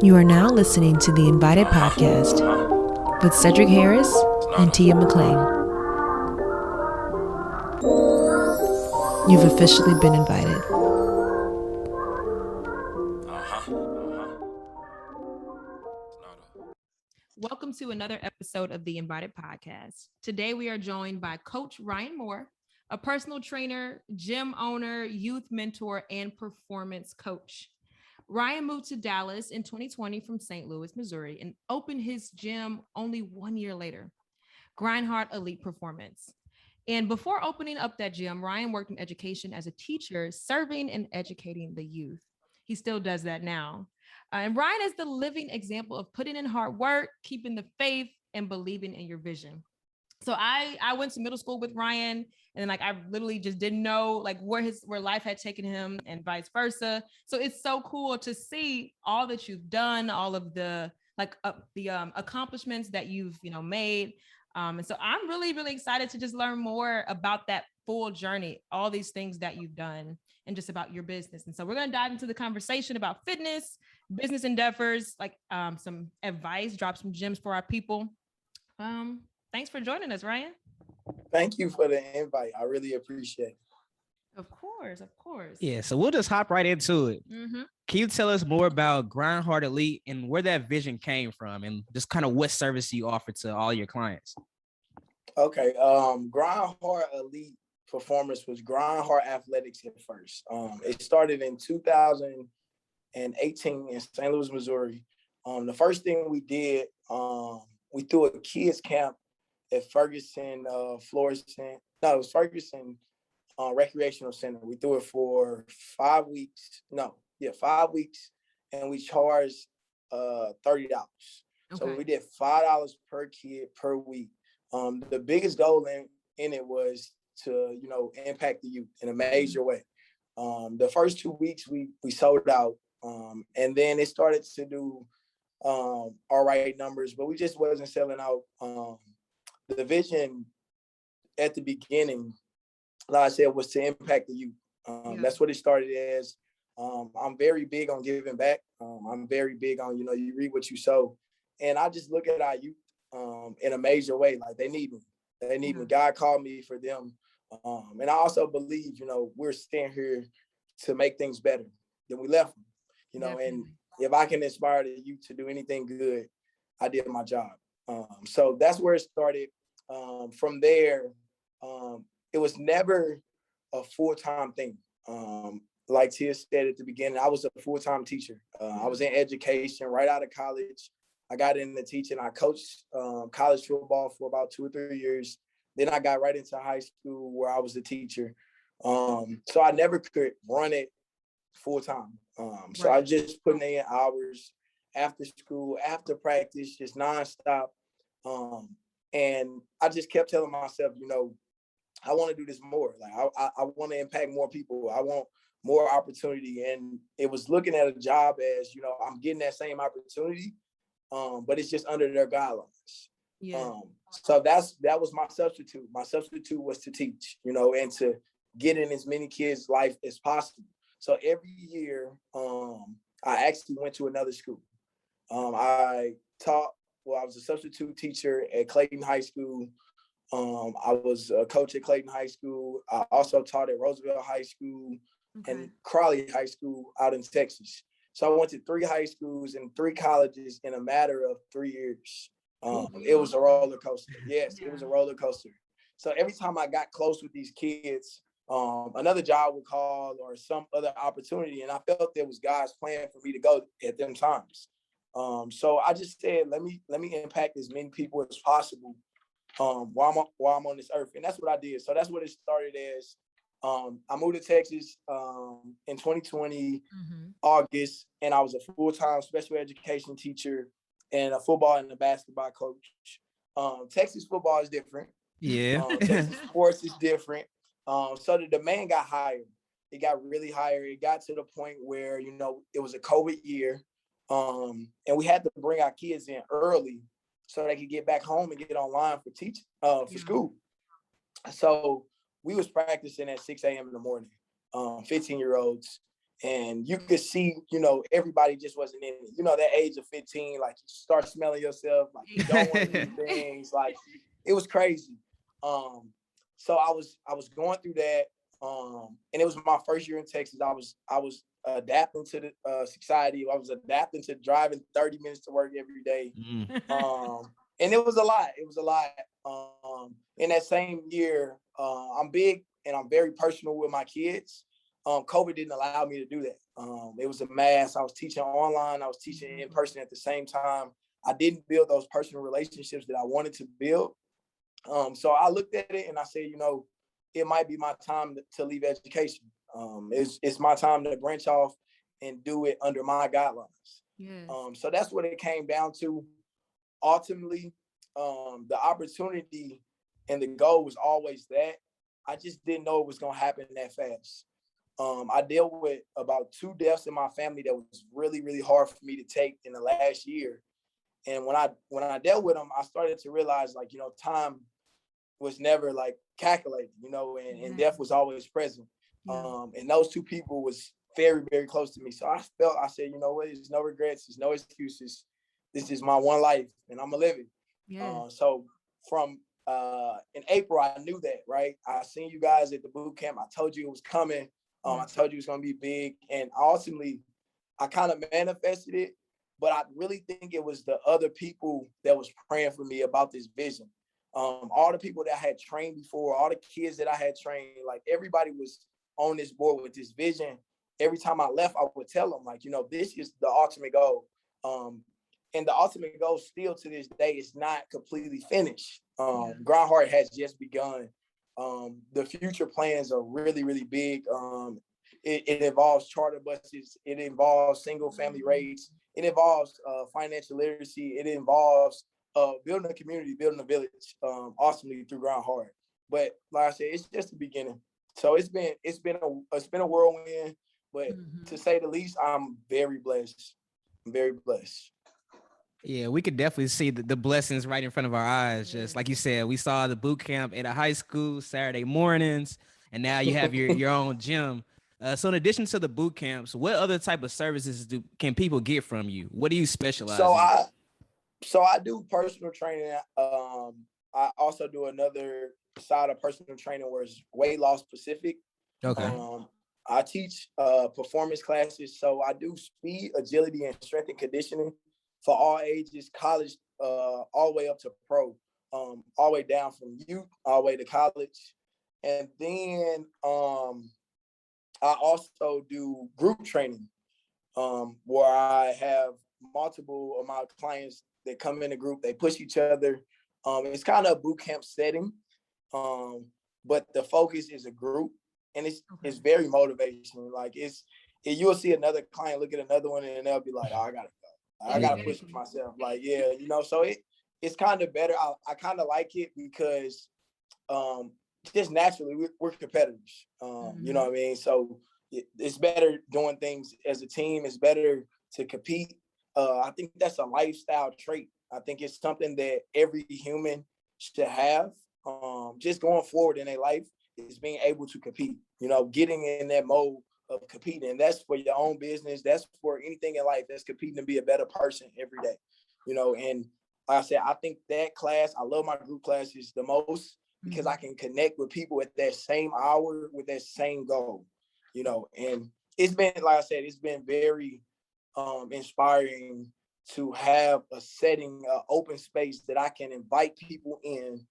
You are now listening to the Invited Podcast with Cedric Harris and Tia McLean. You've officially been invited. Welcome to another episode of the Invited Podcast. Today we are joined by Coach Ryan Moore, a personal trainer, gym owner, youth mentor, and performance coach. Ryan moved to Dallas in 2020 from St. Louis, Missouri, and opened his gym only 1 year later, Grindhard Elite Performance. And before opening up that gym, Ryan worked in education as a teacher, serving and educating the youth. He still does that now. And Ryan is the living example of putting in hard work, keeping the faith, and believing in your vision. So I went to middle school with Ryan, and then I literally just didn't know where life had taken him and vice versa. So it's so cool to see all that you've done, all of the accomplishments that you've made. And so I'm really, really excited to just learn more about that full journey, all these things that you've done, and just about your business. And so we're going to dive into the conversation about fitness, business endeavors, some advice, drop some gems for our people. Thanks for joining us, Ryan. Thank you for the invite. I really appreciate it. Of course. Yeah, so we'll just hop right into it. Mm-hmm. Can you tell us more about Grindhard Elite and where that vision came from, and just kind of what service you offer to all your clients? Okay, Grindhard Elite Performance was Grindheart Athletics at first. It started in 2018 in St. Louis, Missouri. The first thing we did, we threw a kids camp at Ferguson Recreational Center. We threw it for 5 weeks. 5 weeks, and we charged $30. Okay. So we did $5 per kid per week. The biggest goal in it was to impact the youth in a major way. The first 2 weeks we sold out, and then it started to do all right numbers, but we just wasn't selling out. The vision at the beginning, like I said, was to impact the youth. That's what it started as. I'm very big on giving back. I'm very big on, you reap what you sow. And I just look at our youth in a major way. Like, they need me. They need me. God called me for them. And I also believe, we're staying here to make things better than we left them. And if I can inspire the youth to do anything good, I did my job. So that's where it started. From there, it was never a full-time thing. Like Tia said at the beginning, I was a full-time teacher. I was in education right out of college. I got into teaching. I coached college football for about 2 or 3 years. Then I got right into high school where I was a teacher. So I never could run it full-time. So I just put in hours after school, after practice, just nonstop. And I just kept telling myself, I want to do this more. Like, I want to impact more people. I want more opportunity. And it was looking at a job as, I'm getting that same opportunity, but it's just under their guidelines. Yeah. So that was my substitute. My substitute was to teach, and to get in as many kids' life as possible. So every year, I actually went to another school. I was a substitute teacher at Clayton High School. I was a coach at Clayton High School. I also taught at Roosevelt High School and Crawley High School out in Texas. So I went to 3 high schools and 3 colleges in a matter of 3 years. It was a roller coaster. Yes, It was a roller coaster. So every time I got close with these kids, another job would call or some other opportunity, and I felt there was God's plan for me to go at them times. So I just said, let me impact as many people as possible while I'm on this earth. And that's what I did. So that's what it started as. I moved to Texas in 2020, August, and I was a full-time special education teacher and a football and a basketball coach. Texas football is different. Yeah. Texas sports is different. So the demand got higher. It got really higher. It got to the point where, it was a COVID year. And we had to bring our kids in early so they could get back home and get online for teaching, for school. So we was practicing at 6 a.m. in the morning, 15-year-olds. And you could see, everybody just wasn't in it. That age of 15, like you start smelling yourself, like you don't want to do things. Like it was crazy. So I was going through that. And it was my first year in Texas. I was adapting to the society. I was adapting to driving 30 minutes to work every day. And it was a lot. It was a lot. In that same year, I'm big and I'm very personal with my kids. COVID didn't allow me to do that. It was a mass. I was teaching online. I was teaching in person at the same time. I didn't build those personal relationships that I wanted to build. So I looked at it and I said, it might be my time to leave education. It's my time to branch off and do it under my guidelines. Yes. So that's what it came down to. Ultimately, the opportunity and the goal was always that. I just didn't know it was going to happen that fast. I dealt with about 2 deaths in my family that was really, really hard for me to take in the last year. And when I dealt with them, I started to realize, like, time was never like calculated, and death was always present. Yeah. And those 2 people was very, very close to me. So I said, what, there's no regrets, there's no excuses. This is my one life and I'm gonna live it. Yeah. So from in April, I knew that, right? I seen you guys at the boot camp. I told you it was coming. I told you it was going to be big. And ultimately, I kind of manifested it. But I really think it was the other people that was praying for me about this vision. All the people that I had trained before, all the kids that I had trained, like everybody was on this board with this vision. Every time I left, I would tell them, like, this is the ultimate goal. And the ultimate goal still to this day is not completely finished. Grindheart has just begun. The future plans are really, really big. It involves charter buses. It involves single family rates. It involves financial literacy. It involves building a community, building a village, ultimately through Grindhard. But like I said, it's just the beginning. So it's been a whirlwind, but to say the least, I'm very blessed. I'm very blessed. Yeah, we could definitely see the blessings right in front of our eyes. Just like you said, we saw the boot camp at a high school Saturday mornings, and now you have your own gym. So in addition to the boot camps, what other type of services can people get from you? What do you specialize in? So I do personal training. I also do another side of personal training where it's weight loss specific. Okay. I teach performance classes. So I do speed, agility, and strength and conditioning for all ages, college, all the way up to pro, all the way down from youth, all the way to college. And then I also do group training, where I have multiple of my clients that come in a group, they push each other. It's kind of a boot camp setting, but the focus is a group, and it's very motivational. Like you'll see another client look at another one and they'll be like, oh, I gotta push myself. Like, so it's kind of better. I kind of like it because just naturally we're competitors. You know what I mean? So it's better doing things as a team. It's better to compete. I think that's a lifestyle trait. I think it's something that every human should have. Just going forward in their life is being able to compete, getting in that mode of competing. And that's for your own business. That's for anything in life. That's competing to be a better person every day, and like I said, I think that class, I love my group classes the most because I can connect with people at that same hour with that same goal, and it's been, like I said, it's been very inspiring to have a setting, open space that I can invite people in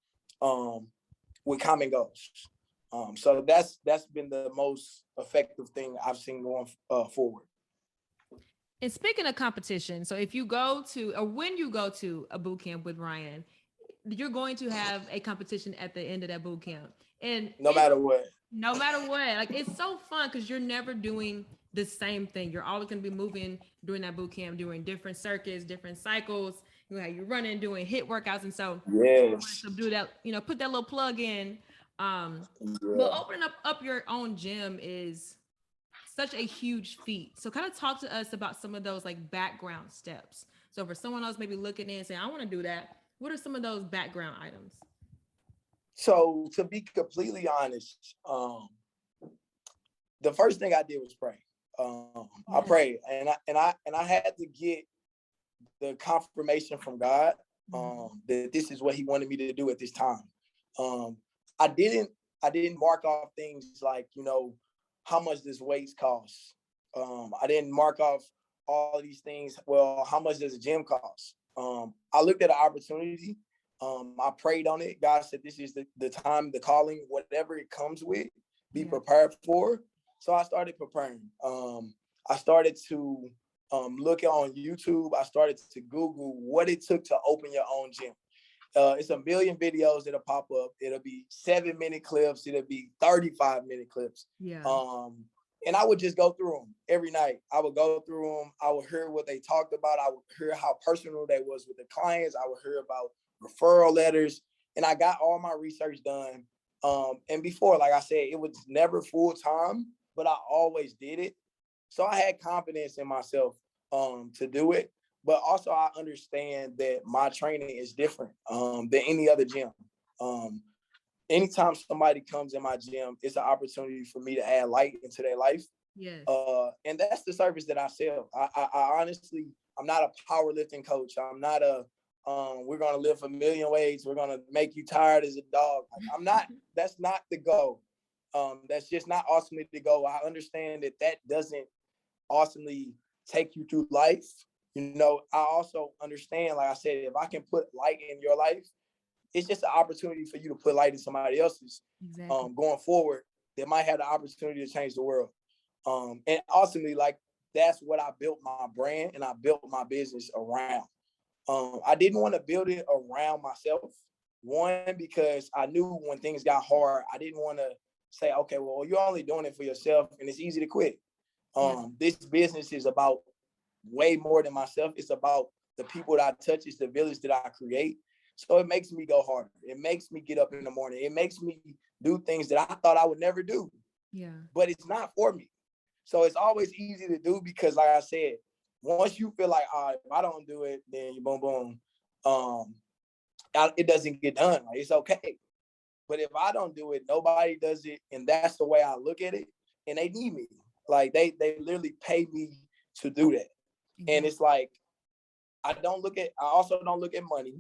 with common goals. So that's been the most effective thing I've seen going forward. And speaking of competition, so if you go to, or when you go to a boot camp with Ryan, you're going to have a competition at the end of that boot camp. And no matter what, like, it's so fun because you're never doing the same thing. You're always going to be moving during that boot camp, doing different circuits, different cycles. You're running, doing HIIT workouts. And so to do that, put that little plug in. But opening up your own gym is such a huge feat. So kind of talk to us about some of those like background steps. So for someone else maybe looking in and saying, I want to do that, what are some of those background items? So to be completely honest, the first thing I did was pray. I prayed, and I had to get the confirmation from God that this is what He wanted me to do at this time. I didn't mark off things like, you know, how much this weights costs. I didn't mark off all of these things. Well, how much does a gym cost? I looked at an opportunity. I prayed on it. God said, this is the time, the calling, whatever it comes with, be prepared for. So I started preparing. I started to look on YouTube. I started to Google what it took to open your own gym. It's a million videos that'll pop up. It'll be 7-minute clips. It'll be 35-minute clips. Yeah. And I would just go through them every night. I would go through them. I would hear what they talked about. I would hear how personal they was with the clients. I would hear about referral letters. And I got all my research done. And before, like I said, it was never full time, but I always did it. So I had confidence in myself to do it. But also I understand that my training is different than any other gym. Anytime somebody comes in my gym, it's an opportunity for me to add light into their life. Yes. And that's the service that I sell. I honestly, I'm not a powerlifting coach. I'm not we're going to lift 1 million weights. We're going to make you tired as a dog. Like, I'm not, that's not the goal. That's just not ultimately the goal. I understand that doesn't ultimately take you through life. You know, I also understand, like I said, if I can put light in your life, it's just an opportunity for you to put light in somebody else's. Exactly. Going forward, they might have the opportunity to change the world. And ultimately, like, that's what I built my brand and I built my business around. I didn't want to build it around myself. One, because I knew when things got hard, I didn't want to say, okay, well, you're only doing it for yourself and it's easy to quit. This business is about way more than myself. It's about the people that I touch. It's the village that I create. So it makes me go harder. It makes me get up in the morning. It makes me do things that I thought I would never do. Yeah. But it's not for me. So it's always easy to do because, like I said, once you feel like, all right, if I don't do it, then you boom, boom. It doesn't get done. Like, it's okay. But if I don't do it, nobody does it. And that's the way I look at it. And they need me. Like, they literally pay me to do that. Mm-hmm. And it's like, I also don't look at money.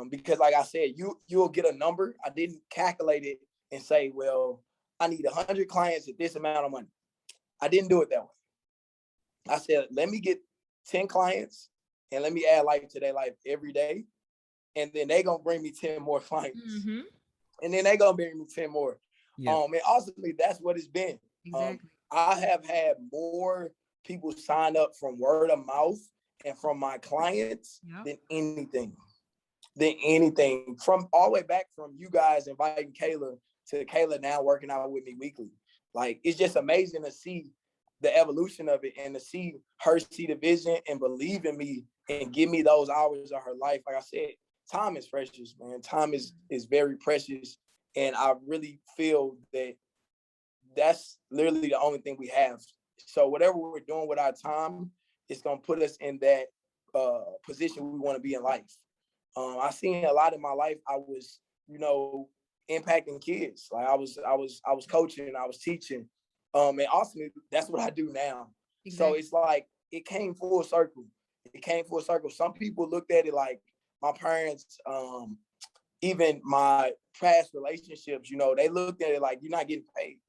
Because like I said, you'll get a number. I didn't calculate it and say, well, I need 100 clients at this amount of money. I didn't do it that way. I said, let me get 10 clients and let me add life to their life every day. And then they gonna bring me 10 more clients. Mm-hmm. And then they gonna bring me 10 more. Yeah. And ultimately that's what it's been. Exactly. I have had more people sign up from word of mouth and from my clients than anything. From all the way back from you guys inviting Kayla to Kayla now working out with me weekly. Like, it's just amazing to see the evolution of it and to see her see the vision and believe in me and give me those hours of her life. Like I said, time is precious, man. Time is very precious. And I really feel that that's literally the only thing we have. So whatever we're doing with our time, it's going to put us in that position we want to be in life. I seen a lot in my life. I was, impacting kids. Like I was coaching, I was teaching. And ultimately that's what I do now. Exactly. So it's like, it came full circle. Some people looked at it like my parents, even my past relationships, they looked at it like, you're not getting paid.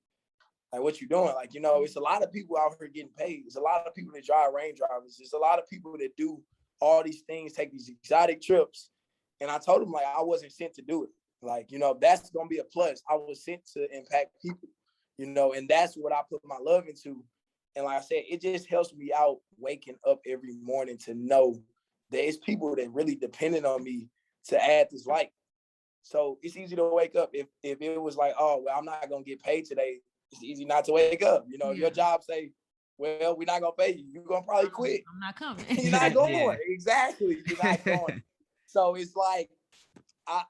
Like, what you doing? Like, it's a lot of people out here getting paid. There's a lot of people that drive Range Rovers. There's a lot of people that do all these things, take these exotic trips. And I told them, like, I wasn't sent to do it. Like, that's going to be a plus. I was sent to impact people, and that's what I put my love into. And like I said, it just helps me out waking up every morning to know that it's people that really depended on me to add this light. So it's easy to wake up. If it was like, oh, well, I'm not going to get paid today, it's easy not to wake up. Your job say, well, we're not going to pay you. You're going to probably quit. I'm not coming. You're not going. Yeah. Exactly. You're not going. So it's like, I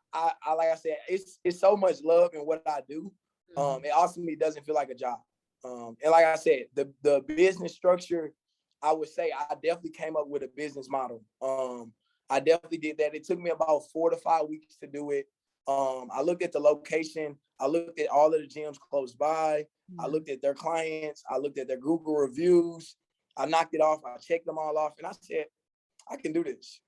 like I said, it's so much love in what I do. It ultimately doesn't feel like a job. And like I said, the business structure, I would say I definitely came up with a business model. I definitely did that. It took me about 4 to 5 weeks to do it. I looked at the location. I looked at all of the gyms close by. I looked at their clients. I looked at their Google reviews. I knocked it off. I checked them all off, and I said, I can do this.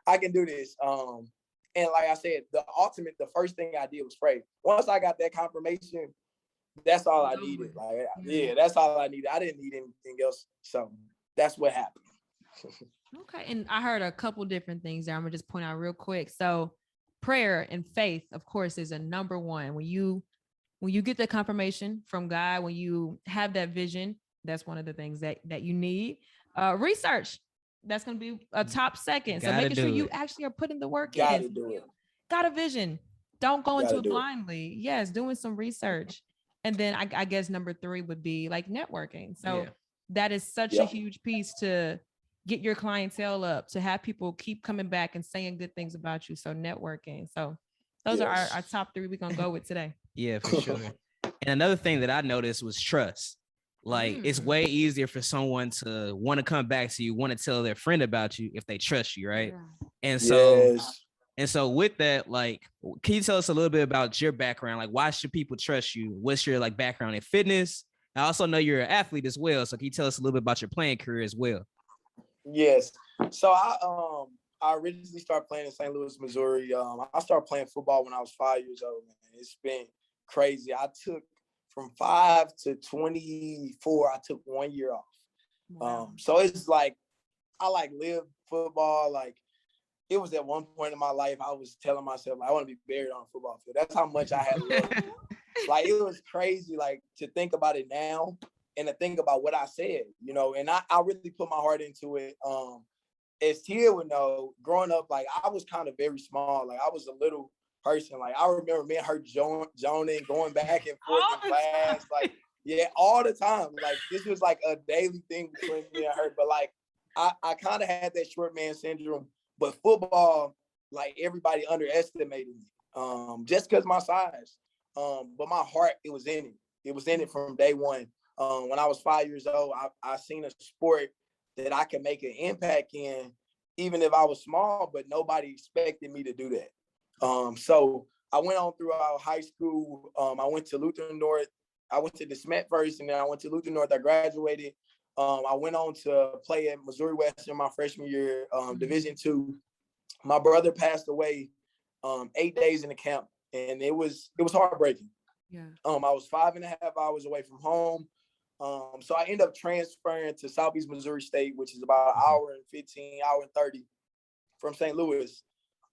I can do this. And like I said, the first thing I did was pray. Once I got that confirmation, that's all I needed. Like, yeah, that's all I needed. I didn't need anything else. So that's what happened. Okay. And I heard a couple different things there. I'm gonna just point out real quick. So prayer and faith, of course, is a number one. When you get the confirmation from God, when you have that vision, that's one of the things that you need. Research, that's going to be a top second. So making sure you actually are putting the work in. Got a vision. Don't go into it blindly. Yes, doing some research. And then I guess number 3 would be like networking. So that is such a huge piece to get your clientele up, to have people keep coming back and saying good things about you. So networking. So those are our top 3 we're going to go with today. Yeah, for sure. And another thing that I noticed was trust. Like it's way easier for someone to want to come back to you, want to tell their friend about you if they trust you, right? Yeah. And so with that, like, can you tell us a little bit about your background? Like, why should people trust you? What's your like background in fitness? I also know you're an athlete as well. So can you tell us a little bit about your playing career as well? Yes. So I originally started playing in St. Louis, Missouri. I started playing football when I was 5 years old, man. It's been crazy. I took from 5 to 24, I took 1 year off. Wow. So it's like, I like live football. Like it was at one point in my life, I was telling myself, I want to be buried on a football field. That's how much I had loved it. Like it was crazy, like to think about it now and to think about what I said, you know, and I really put my heart into it. As Tia would know, growing up, like I was kind of very small. Like I was a little person. Like I remember me and her joning, going back and forth in class. Like, yeah, all the time. Like this was like a daily thing between me and her. But like I kind of had that short man syndrome. But football, like everybody underestimated me. Just because my size. But my heart, it was in it. It was in it from day one. When I was 5 years old, I seen a sport that I could make an impact in, even if I was small, but nobody expected me to do that. So I went on throughout high school. I went to Lutheran North. I went to DeSmet first, and then I went to Lutheran North. I graduated. I went on to play at Missouri Western my freshman year, Division II. My brother passed away 8 days in the camp, and it was heartbreaking. Yeah. I was 5.5 hours away from home. So I ended up transferring to Southeast Missouri State, which is about an hour and 15, hour and 30 from St. Louis.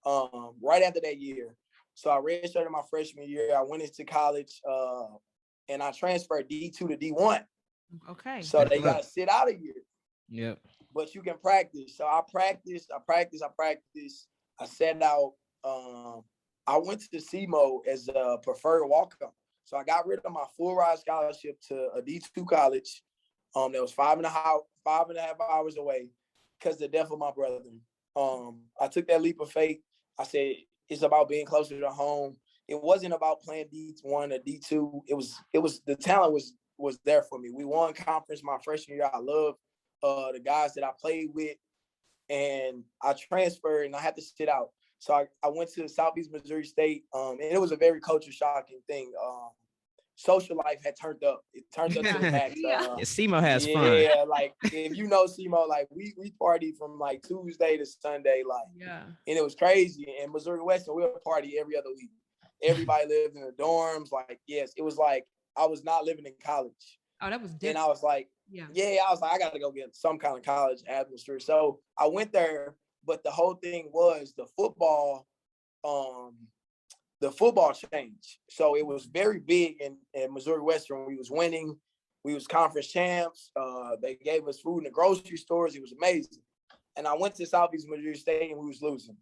Right after that year. So I redshirted my freshman year. I went into college and I transferred D2 to D1. Okay. So they got to sit out a year. Yep. But you can practice. So I practiced. I sat out. I went to SEMO as a preferred walk-up. So I got rid of my full ride scholarship to a D2 college that was 5.5 hours away because of the death of my brother. I took that leap of faith. I said, it's about being closer to home. It wasn't about playing D1 or D2. It was the talent was there for me. We won conference my freshman year. I love the guys that I played with, and I transferred and I had to sit out. So I went to Southeast Missouri State, and it was a very culture shocking thing. Social life had turned up. It turned up to the max. SEMO has fun. Yeah, like if you know SEMO, like we party from like Tuesday to Sunday, like, and it was crazy. And Missouri Western, we would party every other week. Everybody lived in the dorms. Like, yes, it was like I was not living in college. Oh, that was different. And I was like, I was like, I got to go get some kind of college atmosphere. So I went there, but the whole thing was the football changed. So it was very big in Missouri Western. We was winning. We was conference champs. They gave us food in the grocery stores. It was amazing. And I went to Southeast Missouri State and we was losing.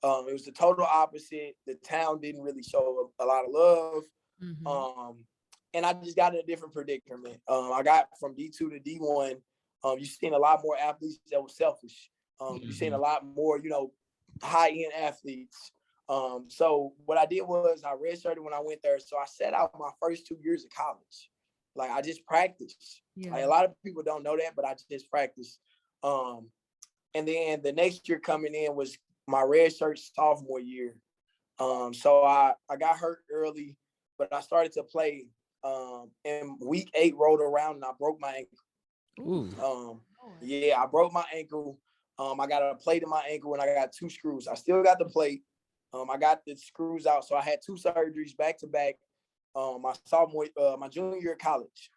It was the total opposite. The town didn't really show a lot of love. Mm-hmm. And I just got in a different predicament. I got from D2 to D1. You've seen a lot more athletes that were selfish. You've seen a lot more, high-end athletes. So what I did was I redshirted when I went there. So I sat out my first 2 years of college. Like I just practiced. Yeah. Like a lot of people don't know that, but I just practiced. And then the next year coming in was my redshirt sophomore year. So I got hurt early, but I started to play. And week 8 rolled around and I broke my ankle. Yeah, I broke my ankle. I got a plate in my ankle and I got 2 screws. I still got the plate. I got the screws out. So I had 2 surgeries back to back. My junior year of college.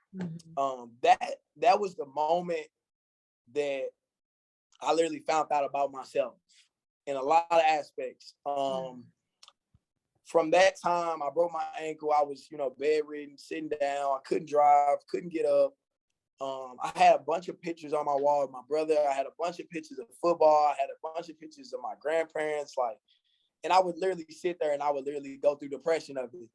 That was the moment that I literally found out about myself in a lot of aspects. From that time, I broke my ankle. I was, bedridden, sitting down. I couldn't drive, couldn't get up. I had a bunch of pictures on my wall of my brother. I had a bunch of pictures of football. I had a bunch of pictures of my grandparents. And I would literally sit there and I would literally go through depression of it.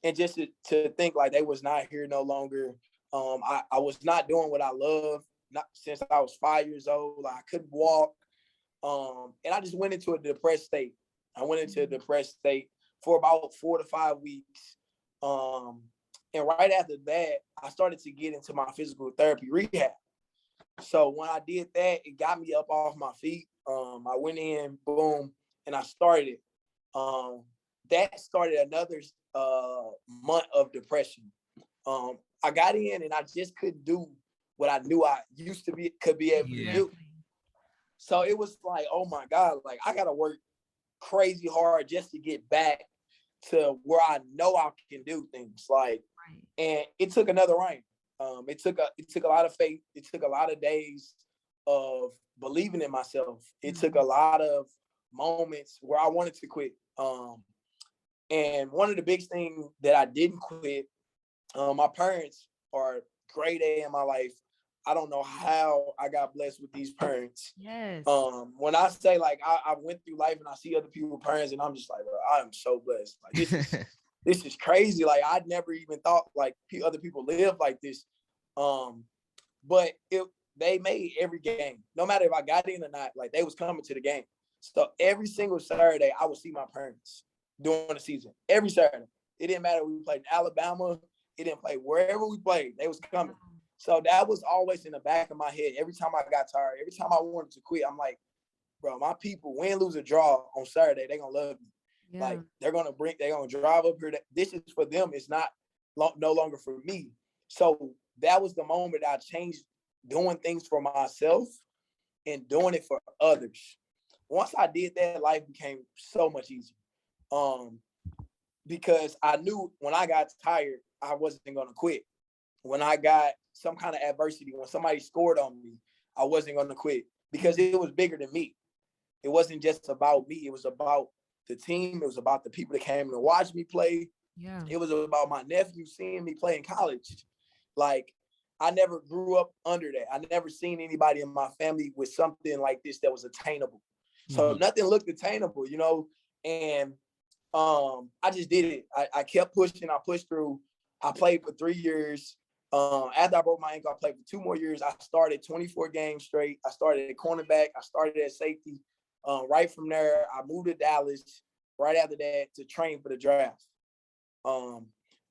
And just to think like they was not here no longer. I was not doing what I love, not since I was 5 years old. I couldn't walk. And I just went into a depressed state. I went into a depressed state for about 4 to 5 weeks. And right after that, I started to get into my physical therapy rehab. So when I did that, it got me up off my feet. I went in, boom, and I started. That started another month of depression. I got in and I just couldn't do what I knew I used to could be able to do. So it was like, oh my God, like I gotta work crazy hard just to get back to where I know I can do things. And it took another rain. It took a lot of faith. It took a lot of days of believing in myself. It took a lot of moments where I wanted to quit. And one of the big things that I didn't quit, my parents are grade A in my life. I don't know how I got blessed with these parents. Yes. When I say I went through life and I see other people's parents and I'm just like, bro, I am so blessed. This is crazy. I never even thought other people live like this. But they made every game, no matter if I got in or not, they was coming to the game. So every single Saturday I would see my parents during the season. Every Saturday. It didn't matter if we played in Alabama. It didn't play wherever we played. They was coming. So that was always in the back of my head. Every time I got tired, every time I wanted to quit, I'm like, bro, my people, win, lose, or draw on Saturday, they're going to love me. Yeah. They're going to drive up here. This is for them. It's no longer for me. So that was the moment I changed doing things for myself and doing it for others. Once I did that, life became so much easier. Because I knew when I got tired, I wasn't going to quit. When I got some kind of adversity, when somebody scored on me, I wasn't going to quit because it was bigger than me. It wasn't just about me. It was about the team. It was about the people that came to watch me play. Yeah. It was about my nephew seeing me play in college. I never grew up under that. I never seen anybody in my family with something like this that was attainable. So nothing looked attainable, and I just did it. I kept pushing. I pushed through. I played for 3 years. After I broke my ankle, I played for 2 more years. I started 24 games straight. I started at cornerback. I started at safety. Right from there, I moved to Dallas. Right after that, to train for the draft.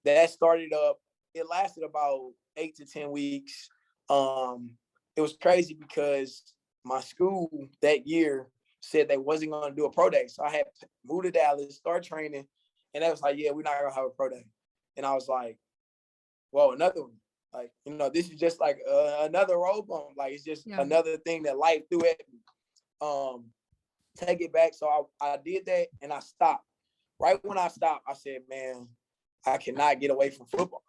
That started up. It lasted about 8 to 10 weeks. It was crazy because my school that year said they wasn't going to do a pro day. So I had moved to Dallas, start training, and they was like, yeah, we're not going to have a pro day. And I was like, whoa, another one. This is just another road bump. It's just another thing that life threw at me. Take it back. So I did that and I stopped. Right when I stopped, I said, man, I cannot get away from football.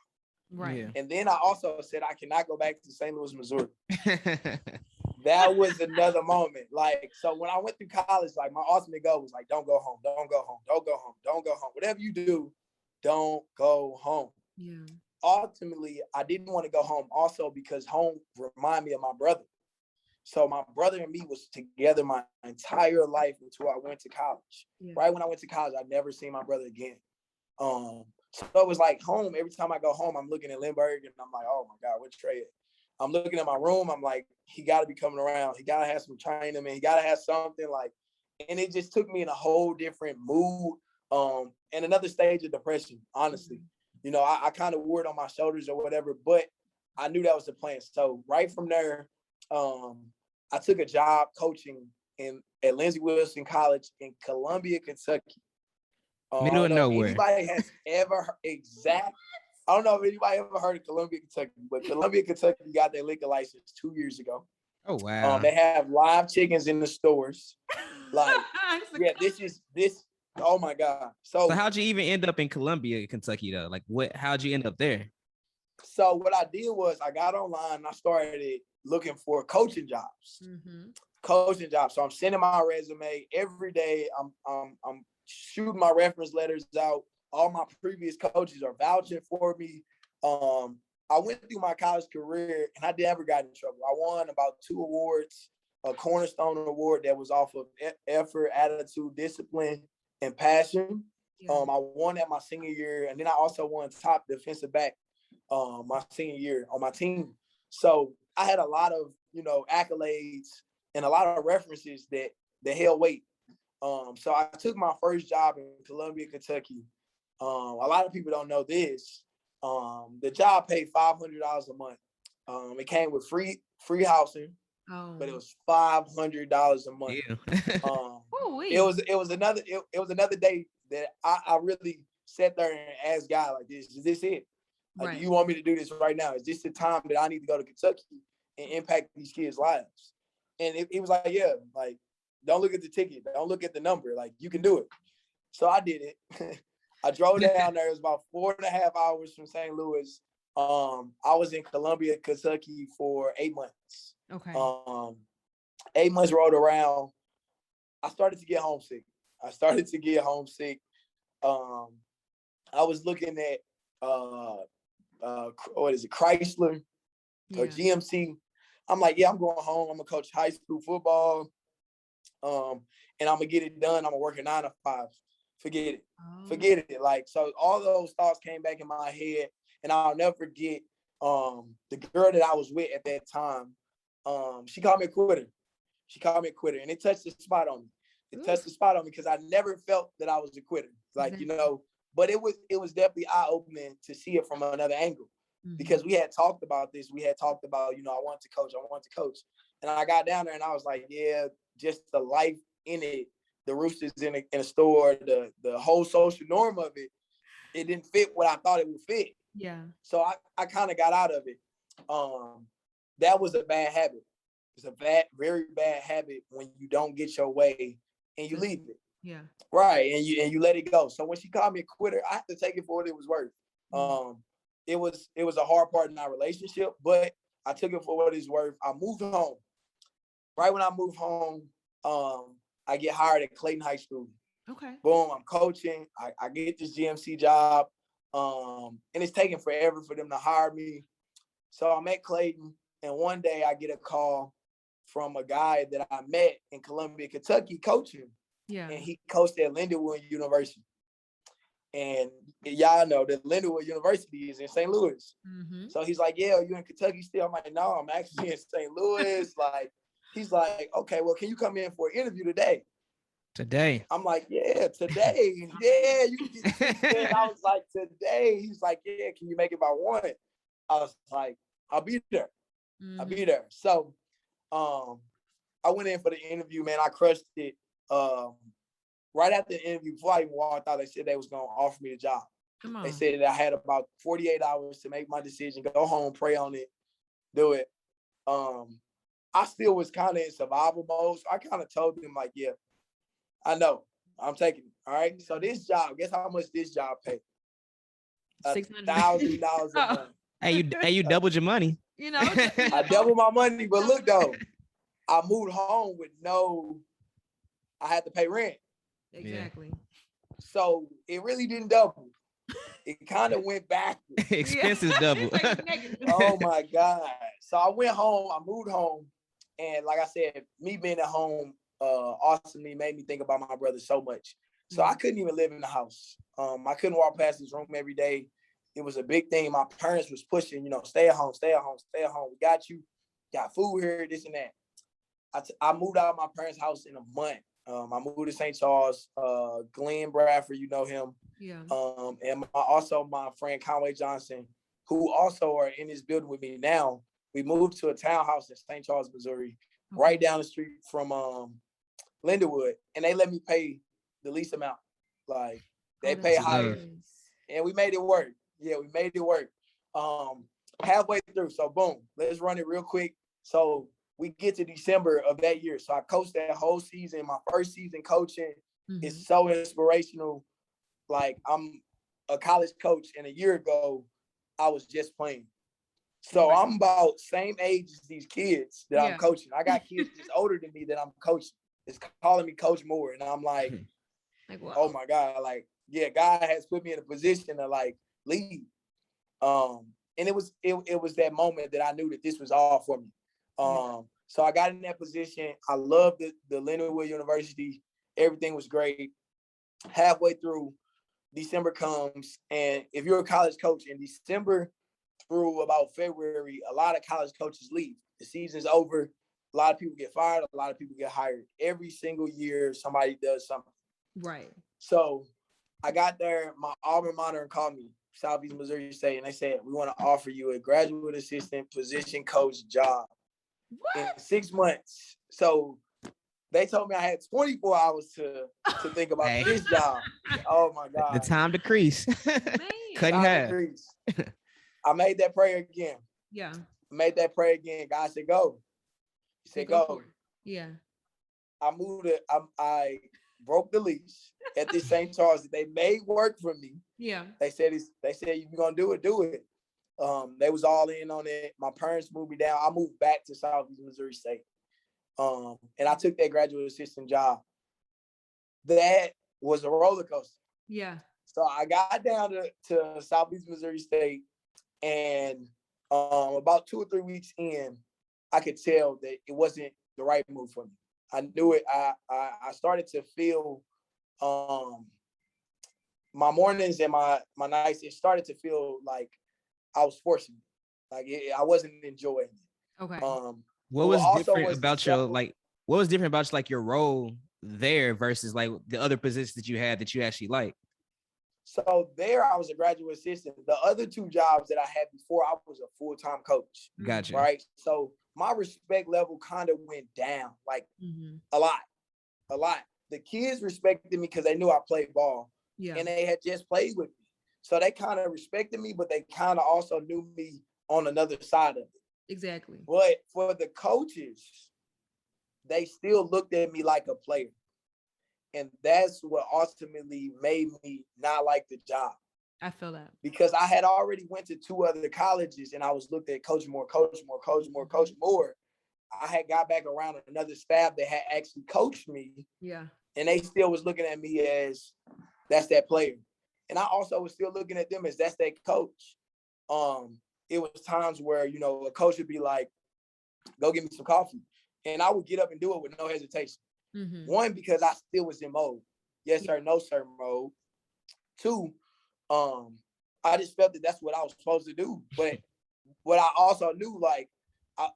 Right. Yeah. And then I also said, I cannot go back to St. Louis, Missouri. That was another moment. So when I went through college, my ultimate goal was don't go home, don't go home, don't go home, don't go home. Whatever you do, don't go home. Yeah. Ultimately, I didn't want to go home also because home reminded me of my brother. So my brother and me was together my entire life until I went to college. Yeah. Right when I went to college, I'd never seen my brother again. So it was home. Every time I go home, I'm looking at Lindbergh and I'm like, oh my God, where's Trey at? I'm looking at my room. I'm like, he got to be coming around. He got to have some training, man. He got to have something and it just took me in a whole different mood and another stage of depression, honestly. I kind of wore it on my shoulders or whatever, but I knew that was the plan. So right from there, I took a job coaching at Lindsey Wilson College in Columbia, Kentucky. I Middle of don't know if nowhere. anybody has ever I don't know if anybody ever heard of Columbia, Kentucky, but Columbia, Kentucky got their liquor license 2 years ago. Oh wow. They have live chickens in the stores. Like, yeah, this. Oh my God. So how'd you even end up in Columbia, Kentucky though? Like how'd you end up there? So what I did was I got online and I started looking for coaching jobs. Coaching jobs. So I'm sending my resume every day. I'm shooting my reference letters out. All my previous coaches are vouching for me. I went through my college career and I never got in trouble. I won about 2 awards, a Cornerstone Award that was off of effort, attitude, discipline, and passion. Yeah. I won that my senior year, and then I also won top defensive back my senior year on my team. So I had a lot of, accolades and a lot of references that held weight. So I took my first job in Columbia, Kentucky. A lot of people don't know this. The job paid $500 a month. It came with free housing, but it was $500 a month. Yeah. It was another day that I really sat there and asked God, like, is this it? Like, do you want me to do this right now? Is this the time that I need to go to Kentucky and impact these kids' lives? And he was like, yeah, like, don't look at the ticket. Don't look at the number. Like, you can do it. So I did it. I drove down there. It was about 4.5 hours from St. Louis. I was in Columbia, Kentucky for 8 months. Okay. 8 months rolled around. I started to get homesick. I was looking at Chrysler or GMC. I'm like, yeah, I'm going home. I'm gonna coach high school football. And I'm gonna get it done. I'm gonna work a 9 to 5. Forget it. Like, so all those thoughts came back in my head, and I'll never forget the girl that I was with at that time. She called me a quitter. And it touched the spot on me. Because I never felt that I was a quitter. Like, but it was definitely eye-opening to see it from another angle. Because we had talked about this. We had talked about, I want to coach. And I got down there and I was like, yeah, just the life in it, the roosters in a store, the whole social norm of it, it didn't fit what I thought it would fit. Yeah. So I kind of got out of it. That was a bad habit. It's a very bad habit when you don't get your way and you leave it. Yeah. Right. And you let it go. So when she called me a quitter, I had to take it for what it was worth. It was a hard part in our relationship, but I took it for what it's worth. I moved home. Right when I moved home, I get hired at Clayton High School. Okay. Boom, I'm coaching. I get this GMC job. And it's taking forever for them to hire me. So I'm at Clayton, and one day I get a call from a guy that I met in Columbia, Kentucky, coaching. Yeah. And he coached at Lindenwood University. And y'all know that Lindenwood University is in St. Louis. So he's like, yeah, you in Kentucky still? I'm like, no, I'm actually in St. Louis. Like, he's like, okay, well, can you come in for an interview today? Today. I'm like, yeah, today. Yeah, you can. I was like, today. He's like, yeah, can you make it by 1? I was like, I'll be there. I'll be there. So I went in for the interview, man. I crushed it. Right after the interview, before I even walked out, they said they was going to offer me the job. They said that I had about 48 hours to make my decision, go home, pray on it, do it. I still was kind of in survival mode. So I kind of told them, like, yeah, I know. I'm taking it. All right. So this job, guess how much this job paid? $1,000 a month. Hey, you doubled your money. I doubled my money, but look though, I moved home with I had to pay rent. Exactly. So it really didn't double. It kind of went backwards. Expenses double. Oh my God. So I went home, I moved home. And like I said, me being at home awesomely made me think about my brother so much. So I couldn't even live in the house. I couldn't walk past his room every day. It was a big thing. My parents was pushing, stay at home, stay at home, stay at home. We got you, got food here, this and that. I moved out of my parents' house in a month. I moved to St. Charles. Glenn Bradford, you know him. Yeah. And also my friend Conway Johnson, who also are in this building with me now. We moved to a townhouse in St. Charles, Missouri, right down the street from Lindenwood, and they let me pay the least amount. Like, They pay higher. And we made it work. Yeah, we made it work. Halfway through, so boom, let's run it real quick. So we get to December of that year. So I coached that whole season. My first season coaching is so inspirational. Like, I'm a college coach, and a year ago, I was just playing. So I'm about same age as these kids that I'm coaching. I got kids that's older than me that I'm coaching. It's calling me Coach Moore. And I'm like oh my God, like, yeah, God has put me in a position to like lead. And it was that moment that I knew that this was all for me. So I got in that position. I loved the Lindenwood University. Everything was great. Halfway through, December comes, and if you're a college coach in December through about February, a lot of college coaches leave. The season's over. A lot of people get fired. A lot of people get hired. Every single year, somebody does something. Right. So I got there. My alma mater called me, Southeast Missouri State, and they said, we want to offer you a graduate assistant position coach job in 6 months. So they told me I had 24 hours to think about this job. Oh my God. The time decrease. Cutting half. I made that prayer again. Yeah. I made that prayer again. God said, go. He said, go. Yeah. I moved it. I broke the lease at this St. Charles that they made work for me. Yeah. They said, if you're going to do it, do it. They was all in on it. My parents moved me down. I moved back to Southeast Missouri State. And I took that graduate assistant job. That was a roller coaster. Yeah. So I got down to Southeast Missouri State, and about 2 or 3 weeks in, I could tell that it wasn't the right move for me. I knew it. I started to feel my mornings and my nights, it started to feel like I was forcing it. Like I wasn't enjoying it. Okay. What was different about your role there versus like the other positions that you had that you actually like? So there I was a graduate assistant. The other 2 jobs that I had before, I was a full-time coach. Gotcha. Right. So my respect level kind of went down, like a lot. The kids respected me because they knew I played ball. Yeah. And they had just played with me. So they kind of respected me, but they kind of also knew me on another side of it. Exactly. But for the coaches, they still looked at me like a player. And that's what ultimately made me not like the job. I feel that. Because I had already went to 2 other colleges and I was looked at Coach Moore. I had got back around another staff that had actually coached me. Yeah. And they still was looking at me as that's that player. And I also was still looking at them as that's that coach. It was times where, you know, a coach would be like, go get me some coffee. And I would get up and do it with no hesitation. One, because I still was in mode. Yes, sir, no, sir mode. 2, I just felt that that's what I was supposed to do. But what I also knew, like,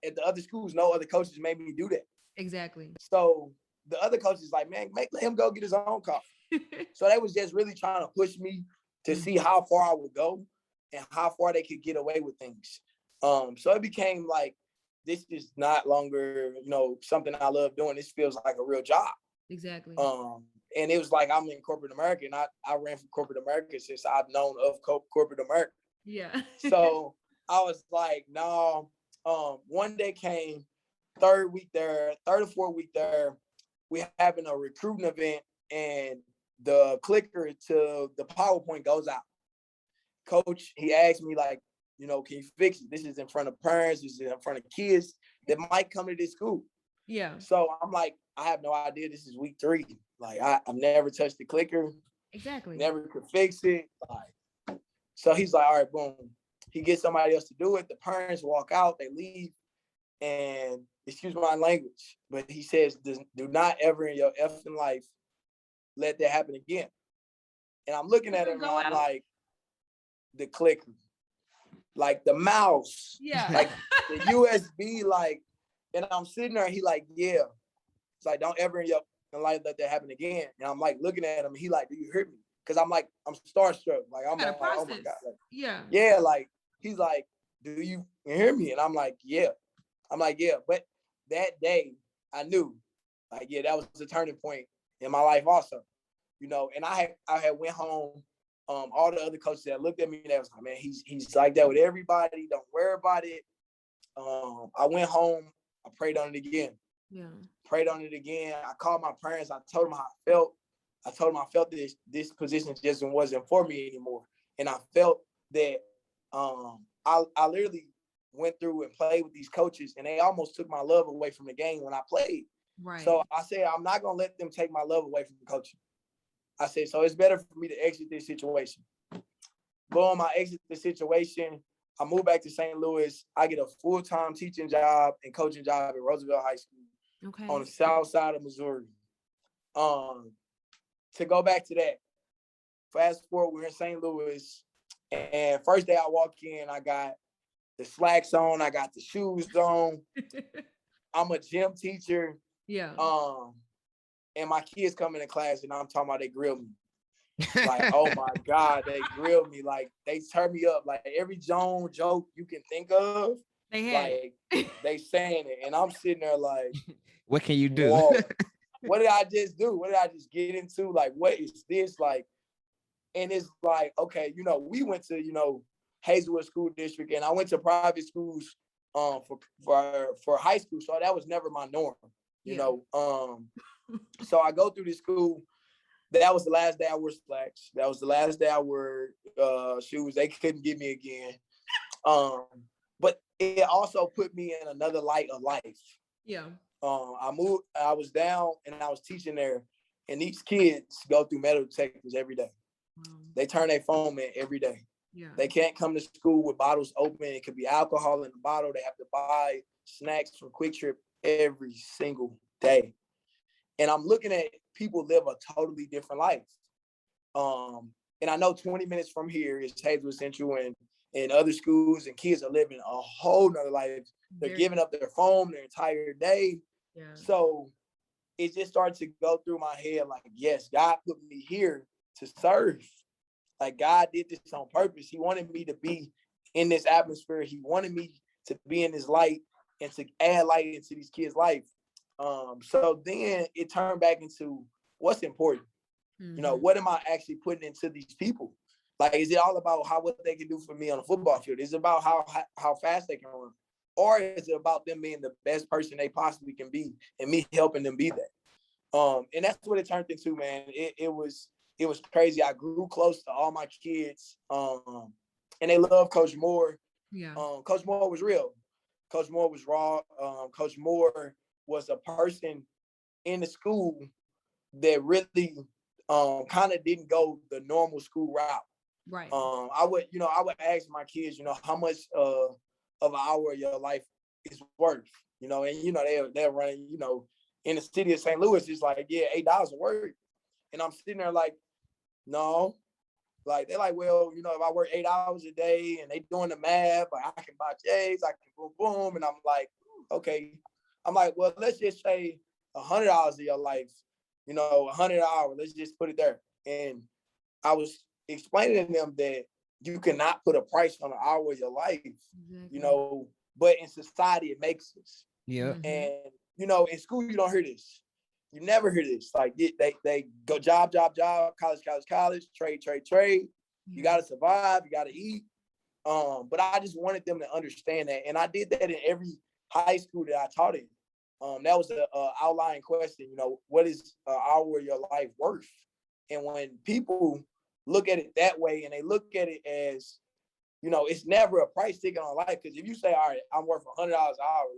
at the other schools, no other coaches made me do that. Exactly. So the other coaches like, man, let him go get his own coffee. So they was just really trying to push me to see how far I would go and how far they could get away with things. So it became like, this is not longer, you know, something I love doing. This feels like a real job. Exactly. And it was like, I'm in corporate America, and I ran for corporate America since I've known of corporate America. Yeah. So I was like, no. One day came, 3rd or 4th week there, we having a recruiting event, and the clicker to the PowerPoint goes out. Coach, he asked me, like, you know, can you fix it? This is in front of parents. This is in front of kids that might come to this school. Yeah. So I'm like, I have no idea. This is week 3. Like, I've never touched the clicker. Exactly. Never could fix it. Like, so he's like, all right, boom. He gets somebody else to do it. The parents walk out. They leave. And excuse my language, but he says, do not ever in your effing life let that happen again. And I'm looking at him and I'm like, the clicker, like the mouse, like the USB, like, and I'm sitting there and he like, yeah. It's like, don't ever in your life let that happen again. And I'm like looking at him and he like, do you hear me? Because I'm like, I'm starstruck. Like, I'm like, oh my God. Like, yeah. Like, he's like, do you hear me? And I'm like, yeah. I'm like, yeah. But that day I knew, like, yeah, that was a turning point in my life also. and I had went home. All the other coaches that looked at me, that was like, man, he's like that with everybody. Don't worry about it. I went home. I prayed on it again. Yeah. Prayed on it again. I called my parents. I told them how I felt. I told them I felt this position just wasn't for me anymore. And I felt that I literally went through and played with these coaches, and they almost took my love away from the game when I played. Right. So I said, I'm not going to let them take my love away from coaching. I said, so it's better for me to exit this situation. Boom, I exit the situation. I moved back to St. Louis. I get a full-time teaching job and coaching job at Roosevelt High School on the south side of Missouri. To go back to that, fast forward, we're in St. Louis. And first day I walk in, I got the slacks on. I got the shoes on. I'm a gym teacher. Yeah. And my kids come into class and I'm talking about they grill me. Like, oh my God, they grill me. Like, they turn me up. Like, every joke you can think of, they saying it. And I'm sitting there like, what can you do? What did I just do? What did I just get into? Like, what is this? Like, and it's like, okay, we went to, Hazelwood School District, and I went to private schools for high school. So that was never my norm, you know. So I go through this school. That was the last day I wore slacks. That was the last day I wore shoes. They couldn't get me again. But it also put me in another light of life. Yeah. I was down and I was teaching there, and these kids go through metal detectors every day. They turn their phone in every day. Yeah. They can't come to school with bottles open. It could be alcohol in the bottle. They have to buy snacks from Quick Trip every single day. And I'm looking at people live a totally different life. And I know 20 minutes from here is Hazelwood Central and other schools, and kids are living a whole nother life. They're giving up their phone their entire day. Yeah. So it just started to go through my head like, yes, God put me here to serve. Like, God did this on purpose. He wanted me to be in this atmosphere. He wanted me to be in this light and to add light into these kids' life. So then it turned back into what's important. What am I actually putting into these people? Like, is it all about what they can do for me on the football field? Is it about how fast they can run? Or is it about them being the best person they possibly can be and me helping them be that? And that's what it turned into, man. It was crazy. I grew close to all my kids, and they love Coach Moore. Yeah. Coach Moore was real. Coach Moore was raw. Coach Moore was a person in the school that really kind of didn't go the normal school route. Right. I would ask my kids, how much of an hour of your life is worth, and they're running, in the city of St. Louis, it's like, yeah, $8 a word. And I'm sitting there like, no. Like, they're like, well, if I work 8 hours a day and they doing the math, like, I can buy J's, I can boom, boom. And I'm like, okay. I'm like, well, let's just say $100 of your life, 100 hours. Let's just put it there. And I was explaining to them that you cannot put a price on an hour of your life, but in society, it makes us. Yeah. And, in school, you don't hear this. You never hear this. Like, they go job, college, trade. You got to survive. You got to eat. But I just wanted them to understand that. And I did that in every high school that I taught in. That was the outlying question, what is an hour of your life worth? And when people look at it that way, and they look at it as, it's never a price ticket on life. Because if you say, all right, I'm worth $100 an hour,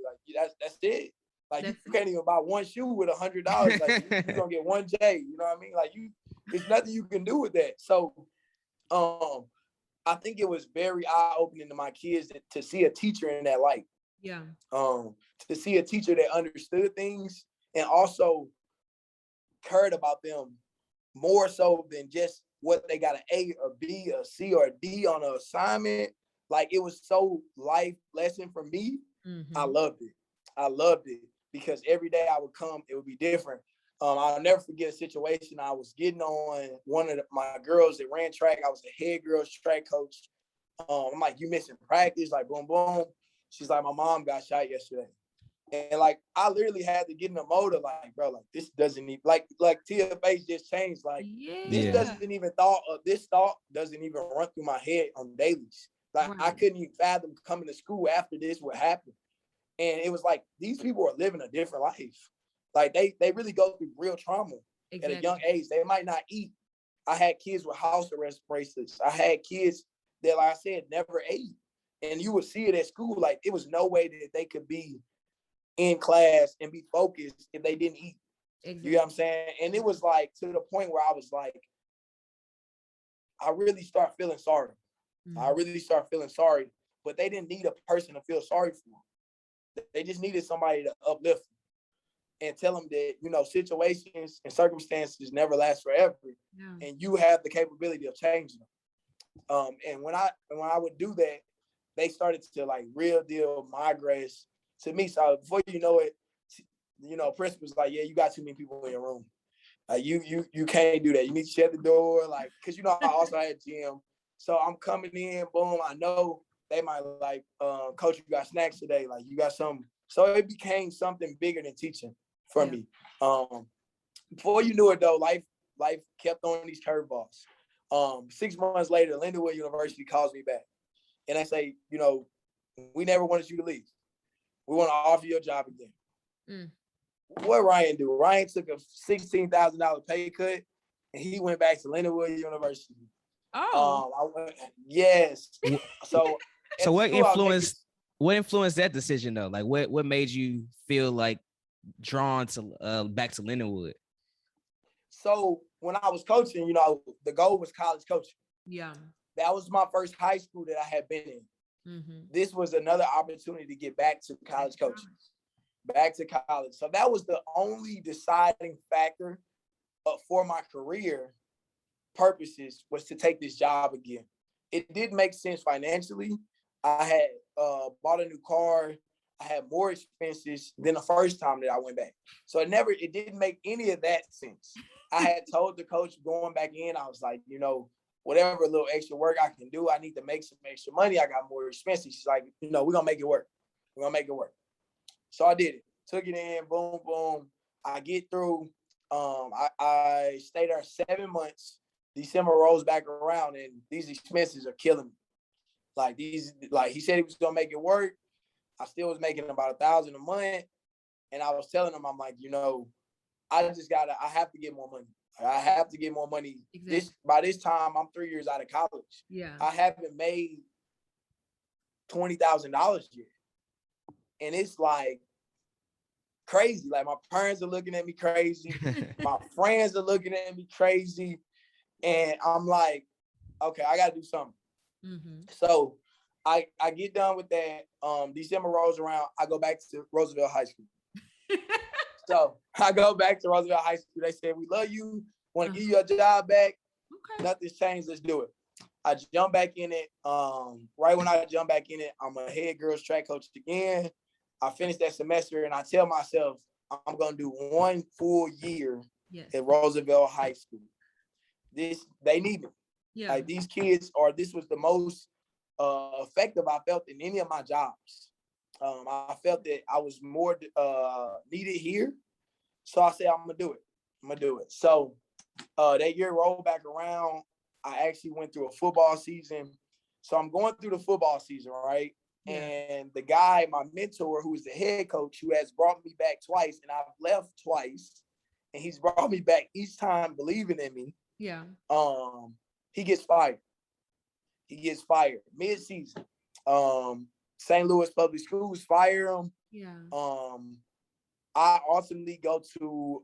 like, that's it. Like, you can't even buy one shoe with $100. Like, you're gonna get one J. You know what I mean? Like, there's nothing you can do with that. So, I think it was very eye-opening to my kids to see a teacher in that light. Yeah. To see a teacher that understood things and also cared about them more so than just what they got an A, a B, a C, or a D on an assignment. Like, it was so life lesson for me. Mm-hmm. I loved it because every day I would come, it would be different. I'll never forget a situation. I was getting on one of my girls that ran track. I was the head girls track coach. I'm like, you missing practice? Like, boom, boom. She's like, my mom got shot yesterday. And like, I literally had to get in the mode of like, bro, like this doesn't even like Ep8 just changed. Like this thought doesn't even run through my head on dailies. Like I couldn't even fathom coming to school after this would happen. And it was like, these people are living a different life. Like they really go through real trauma at a young age. They might not eat. I had kids with house arrest bracelets. I had kids that, like I said, never ate. And you would see it at school. Like it was no way that they could be in class and be focused if they didn't eat. You know what I'm saying? And it was like to the point where I was like, I really start feeling sorry. I really start feeling sorry. But they didn't need a person to feel sorry for. They just needed somebody to uplift them and tell them that, you know, situations and circumstances never last forever. Yeah. And you have the capability of changing them. And when I would do that, they started to like real deal migrate to me. So before you know it, you know, principal's like, yeah, you got too many people in your room. Like you can't do that. You need to shut the door. Like, cause you know, I also had gym. So I'm coming in, boom. I know they might like, coach, you got snacks today. Like you got something. So it became something bigger than teaching for me. Before you knew it though, life kept throwing these curveballs. 6 months later, Lindenwood University calls me back. And they say, you know, we never wanted you to leave. We want to offer you a job again. What Ryan do? Ryan took a $16,000 pay cut, and he went back to Lindenwood University. Yes. So what influenced that decision though? Like what made you feel like drawn to back to Lindenwood? So when I was coaching, you know, the goal was college coaching. Yeah. That was my first high school that I had been in. This was another opportunity to get back to college coaching. Back to college. So that was the only deciding factor for my career purposes, was to take this job again. It did make sense financially. I had bought a new car. I had more expenses than the first time that I went back. So it didn't make any of that sense. I had told the coach going back in, I was like, you know, whatever little extra work I can do, I need to make some extra money. I got more expenses. She's like, you know, we're going to make it work. We're going to make it work. So I did it. Took it in, boom, boom. I get through. I stayed there 7 months. December rolls back around, and these expenses are killing me. Like he said he was gonna make it work. I still was making about $1,000 a month, and I was telling him, I'm like, you know, I have to get more money. I have to get more money. By this time, I'm 3 years out of college. Yeah, I haven't made $20,000 yet, and it's like crazy. Like my parents are looking at me crazy. My friends are looking at me crazy. And I'm like, okay, I gotta do something. So I get done with that. December rolls around, I go back to Roosevelt High School. So I go back to Roosevelt High School. They said, we love you, want to give you a job back. Okay. Nothing's changed, let's do it. I jump back in it. Right when I jump back in it, I'm a head girls track coach again. I finished that semester, and I tell myself I'm gonna do 1 full year at Roosevelt High School. They need me. Yeah. Like these kids this was the most effective I felt in any of my jobs. I felt that I was more needed here. So I said, I'm gonna do it. So that year rolled back around. I actually went through a football season. So I'm going through the football season, right? Yeah. And the guy, my mentor, who is the head coach, who has brought me back twice, and I've left twice, and he's brought me back each time believing in me. Yeah. He gets fired. Mid-season. St. Louis Public Schools fire him. Yeah. I ultimately go to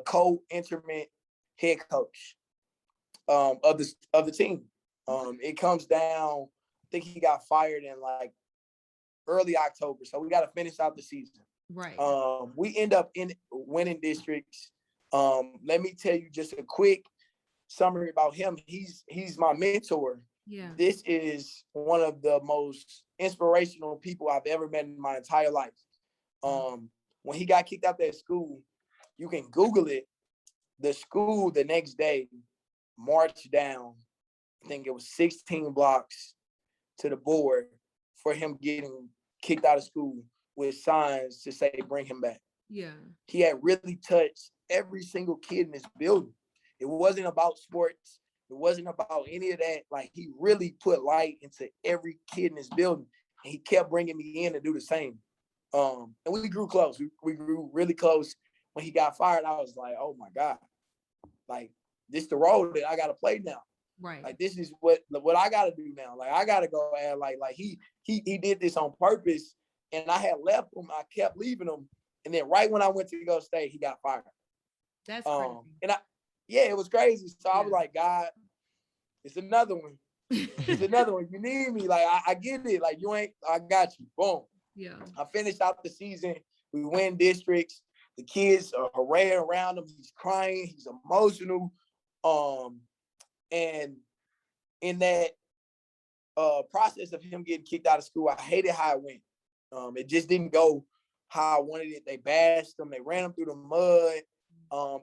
co-interim head coach of the team. It comes down, I think he got fired in like early October. So we got to finish out the season. Right. We end up in winning districts. Let me tell you just a quick summary about him. He's my mentor. Yeah. This is one of the most inspirational people I've ever met in my entire life. When he got kicked out that school, you can Google it. The school the next day marched down, I think it was 16 blocks to the board for him getting kicked out of school with signs to say, bring him back. Yeah. He had really touched every single kid in this building. It wasn't about sports. It wasn't about any of that. Like, he really put light into every kid in this building. And he kept bringing me in to do the same. And we grew close. We grew really close. When he got fired, I was like, oh my God. Like, this is the role that I got to play now. Right. Like, this is what I got to do now. Like, I got to go and like he did this on purpose. And I had left him. I kept leaving him. And then right when I went to go stay, he got fired. That's crazy. And it was crazy. So I was like, God, it's another one. It's another one. You need me. Like, I get it. Like, I got you. Boom. Yeah. I finished out the season. We win districts. The kids are arraying around him. He's crying. He's emotional. And in that process of him getting kicked out of school, I hated how it went. It just didn't go how I wanted it. They bashed him. They ran him through the mud.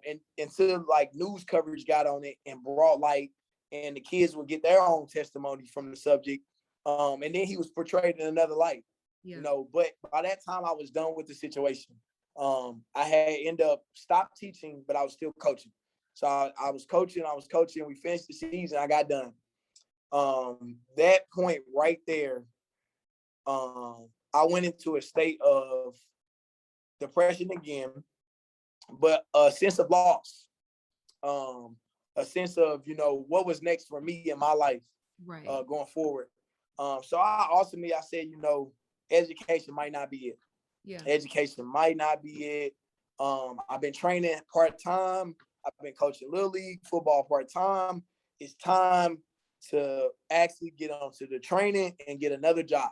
And until like news coverage got on it and brought light, and the kids would get their own testimony from the subject. And then he was portrayed in another light. Yeah. You know, but by that time I was done with the situation. I had ended up stopped teaching, but I was still coaching. So I was coaching. We finished the season. I got done. That point right there, I went into a state of depression again, but a sense of loss, a sense of, you know, what was next for me in my life, right, going forward. So I said, you know, education might not be it. Yeah. Education might not be it. I've been training part-time. I've been coaching Little League football part-time. It's time to actually get onto the training and get another job.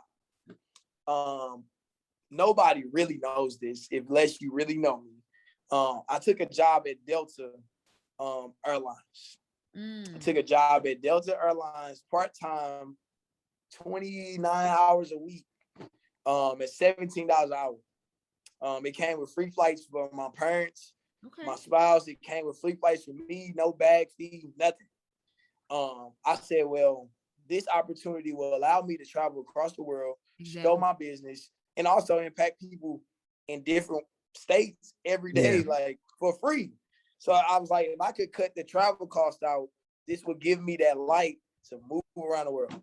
Nobody really knows this unless you really know me. I took a job at Delta Airlines. I took a job at Delta Airlines part-time, 29 hours a week, at $17 an hour. It came with free flights for my parents, my spouse. It came with free flights for me, no bag fee, nothing. I said, well, this opportunity will allow me to travel across the world, show my business, and also impact people in different states every day, like for free. So I was like, if I could cut the travel cost out, this would give me that light to move around the world.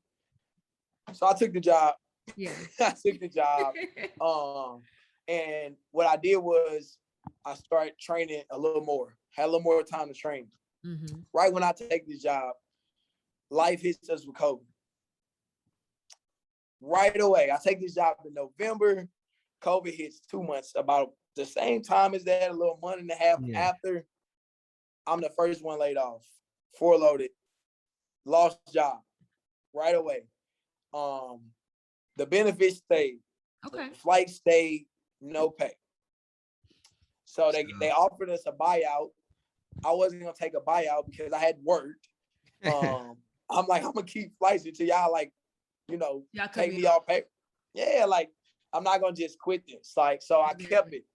So I took the job. Yeah. I took the job. And what I did was I started training a little more, had a little more time to train. Mm-hmm. Right when I take this job, life hits us with COVID. Right away, I take this job in November. COVID hits 2 months, about the same time as that, a little month and a half after. I'm the first one laid off, loaded, lost job right away. The benefits stayed. The flight stayed, no pay. So they offered us a buyout. I wasn't gonna take a buyout because I had worked. I'm like, I'm gonna keep flights until y'all like, you know, take me off paper. Yeah, like I'm not gonna just quit this. Like, so I kept it.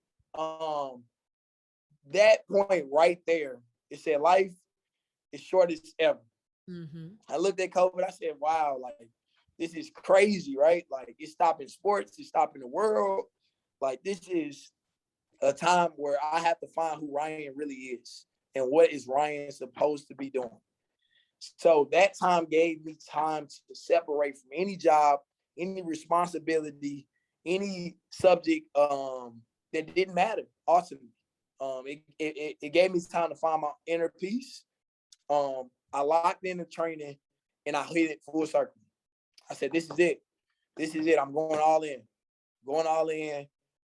That point right there, it said life is short as ever. Mm-hmm. I looked at COVID, I said, wow, like this is crazy, right? Like it's stopping sports, it's stopping the world. Like this is a time where I have to find who Ryan really is and what is Ryan supposed to be doing. So that time gave me time to separate from any job, any responsibility, any subject that didn't matter. Ultimately, it gave me time to find my inner peace. I locked in the training and I hit it full circle. I said, this is it. This is it. I'm going all in.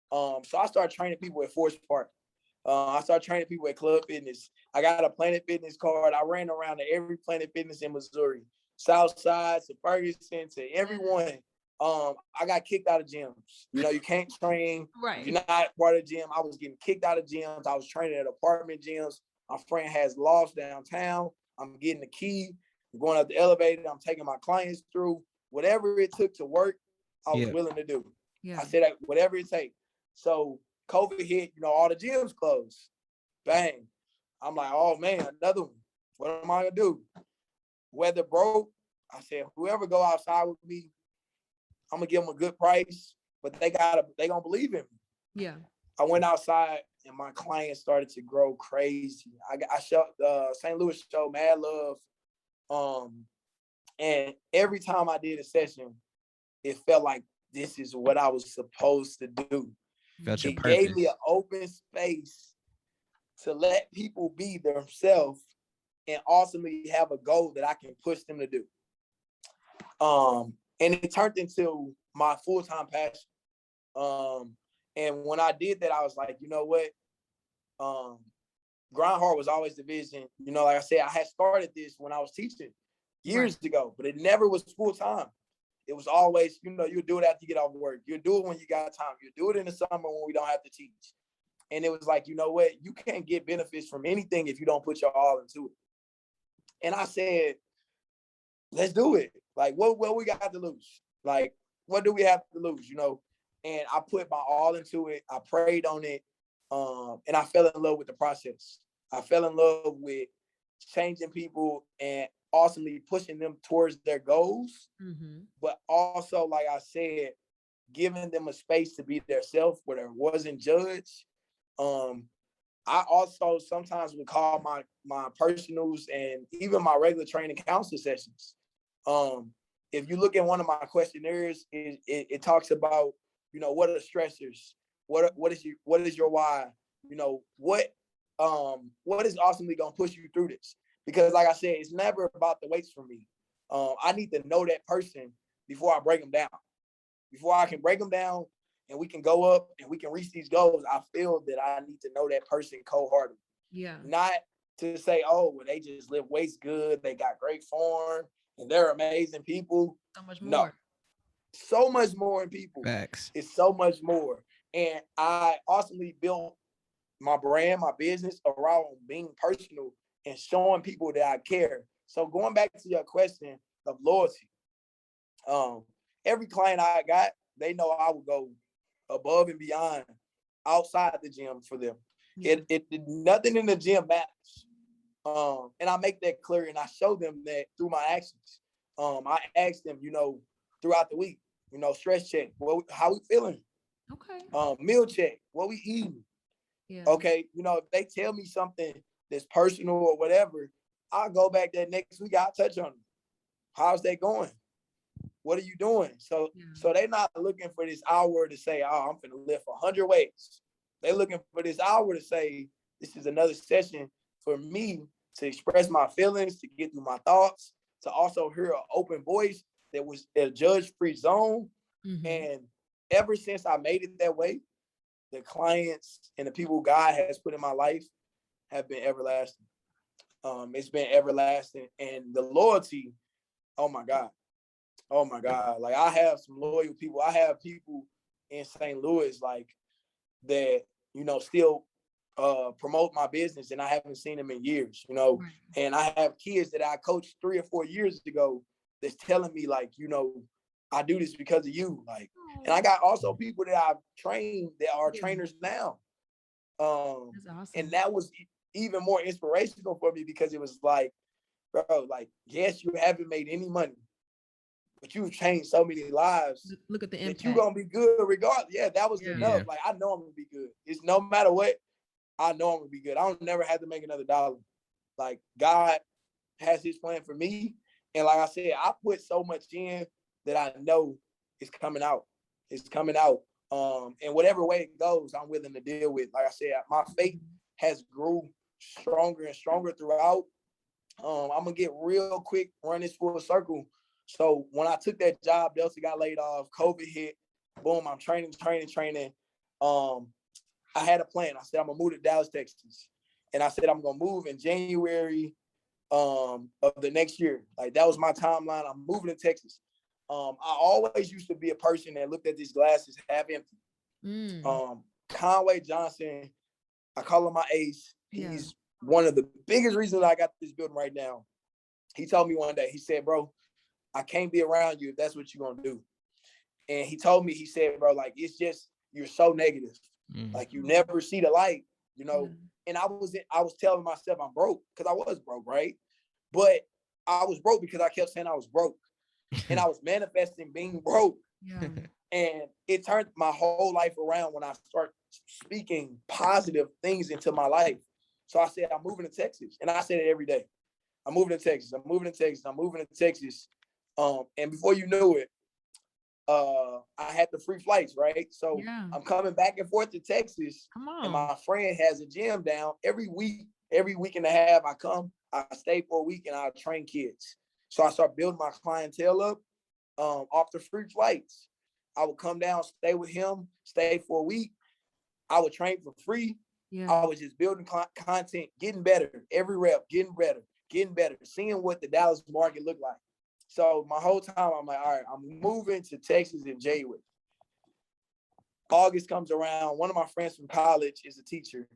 So I started training people at Forest Park. I started training people at Club Fitness. I got a Planet Fitness card. I ran around to every Planet Fitness in Missouri, Southside to Ferguson to everyone. I got kicked out of gyms. You know, you can't train. Right. If you're not part of the gym. I was getting kicked out of gyms. I was training at apartment gyms. My friend has lofts downtown. I'm getting the key. I'm going up the elevator. I'm taking my clients through. Whatever it took to work, I was willing to do. I said, whatever it takes. So COVID hit, you know, all the gyms closed. Bang. I'm like, oh man, another one. What am I gonna do? Weather broke. I said, whoever go outside with me, I'm gonna give them a good price. but they gonna believe in me. Yeah. I went outside and my clients started to grow crazy. I showed St. Louis showed mad love. And every time I did a session, it felt like this is what I was supposed to do. Felt your It purpose. gave me an open space to let people be themselves and ultimately have a goal that I can push them to do. And it turned into my full-time passion. And when I did that, I was like, you know what? Grindheart was always the vision. You know, like I said, I had started this when I was teaching years ago, but it never was full-time. It was always, you know, you do it after you get off work. You do it when you got time. You do it in the summer when we don't have to teach. And it was like, you know what? You can't get benefits from anything if you don't put your all into it. And I said, let's do it. Like, what we got to lose? Like, what do we have to lose, you know? And I put my all into it. I prayed on it. And I fell in love with the process. I fell in love with changing people and ultimately pushing them towards their goals. But also, like I said, giving them a space to be their self where there wasn't judged. I also sometimes would call my personals and even my regular training counseling sessions. If you look at one of my questionnaires, it talks about, you know, what are the stressors? What is your why? You know, what is ultimately gonna push you through this? Because like I said, it's never about the weights for me. I need to know that person before I break them down. Before I can break them down and we can go up and we can reach these goals, I feel that I need to know that person cold-hearted. Yeah. Not to say, oh, well, they just live weights good, they got great form, and they're amazing people. So much more. No. So much more in people. Facts. It's so much more. And I ultimately built my brand, my business around being personal and showing people that I care. So going back to your question of loyalty, every client I got, they know I would go above and beyond outside the gym for them. Yeah. It nothing in the gym matters. And I make that clear and I show them that through my actions. I ask them, you know, throughout the week, you know, stress check, how we feeling? Okay. Meal check, what we eating? Yeah. Okay, you know, if they tell me something that's personal or whatever, I'll go back that next week, I'll touch on them. How's that going? What are you doing? So they're not looking for this hour to say, oh, I'm finna lift 100 weights. They're looking for this hour to say, this is another session for me to express my feelings, to get through my thoughts, to also hear an open voice that was a judge-free zone. And ever since I made it that way, the clients and the people God has put in my life have been everlasting. It's been everlasting. And the loyalty, oh my God. Like I have some loyal people. I have people in St. Louis like that, you know, still promote my business and I haven't seen them in years, you know. And I have kids that I coached 3 or 4 years ago that's telling me like, you know, I do this because of you. Like, and I got also people that I've trained that are trainers now. That's awesome. And that was even more inspirational for me because it was like, bro, like, yes, you haven't made any money, but you've changed so many lives. Look at the impact. You're going to be good regardless. Yeah, that was enough. Like, I know I'm going to be good. It's no matter what, I know I'm going to be good. I don't never have to make another dollar. Like, God has his plan for me. And like I said, I put so much in that I know it's coming out. It's coming out. And whatever way it goes, I'm willing to deal with. Like I said, my faith has grew stronger and stronger throughout. I'm going to get real quick, run this full circle. So when I took that job, Delta got laid off, COVID hit, boom, I'm training. I had a plan. I said, I'm going to move to Dallas, Texas. And I said, I'm going to move in January of the next year. Like, that was my timeline. I'm moving to Texas. I always used to be a person that looked at these glasses half empty. Conway Johnson, I call him my ace. He's one of the biggest reasons I got this building right now. He told me one day, he said, bro, I can't be around you if that's what you're going to do. And he told me, he said, bro, like, it's just, you're so negative. Like, you never see the light, you know? And I was telling myself I'm broke because I was broke, right? But I was broke because I kept saying I was broke. And I was manifesting being broke. And it turned my whole life around when I start speaking positive things into my life. So I said, I'm moving to Texas. And I said it every day. I'm moving to Texas. I'm moving to Texas. I'm moving to Texas. And before you knew it, I had the free flights, right? So I'm coming back and forth to Texas. And my friend has a gym down every week and a half. I stay for a week and I train kids. So I start building my clientele up off the free flights. I would come down, stay with him, stay for a week. I would train for free. I was just building content, getting better, every rep, getting better, seeing what the Dallas market looked like. So my whole time, I'm like, all right, I'm moving to Texas in January. August comes around. One of my friends from college is a teacher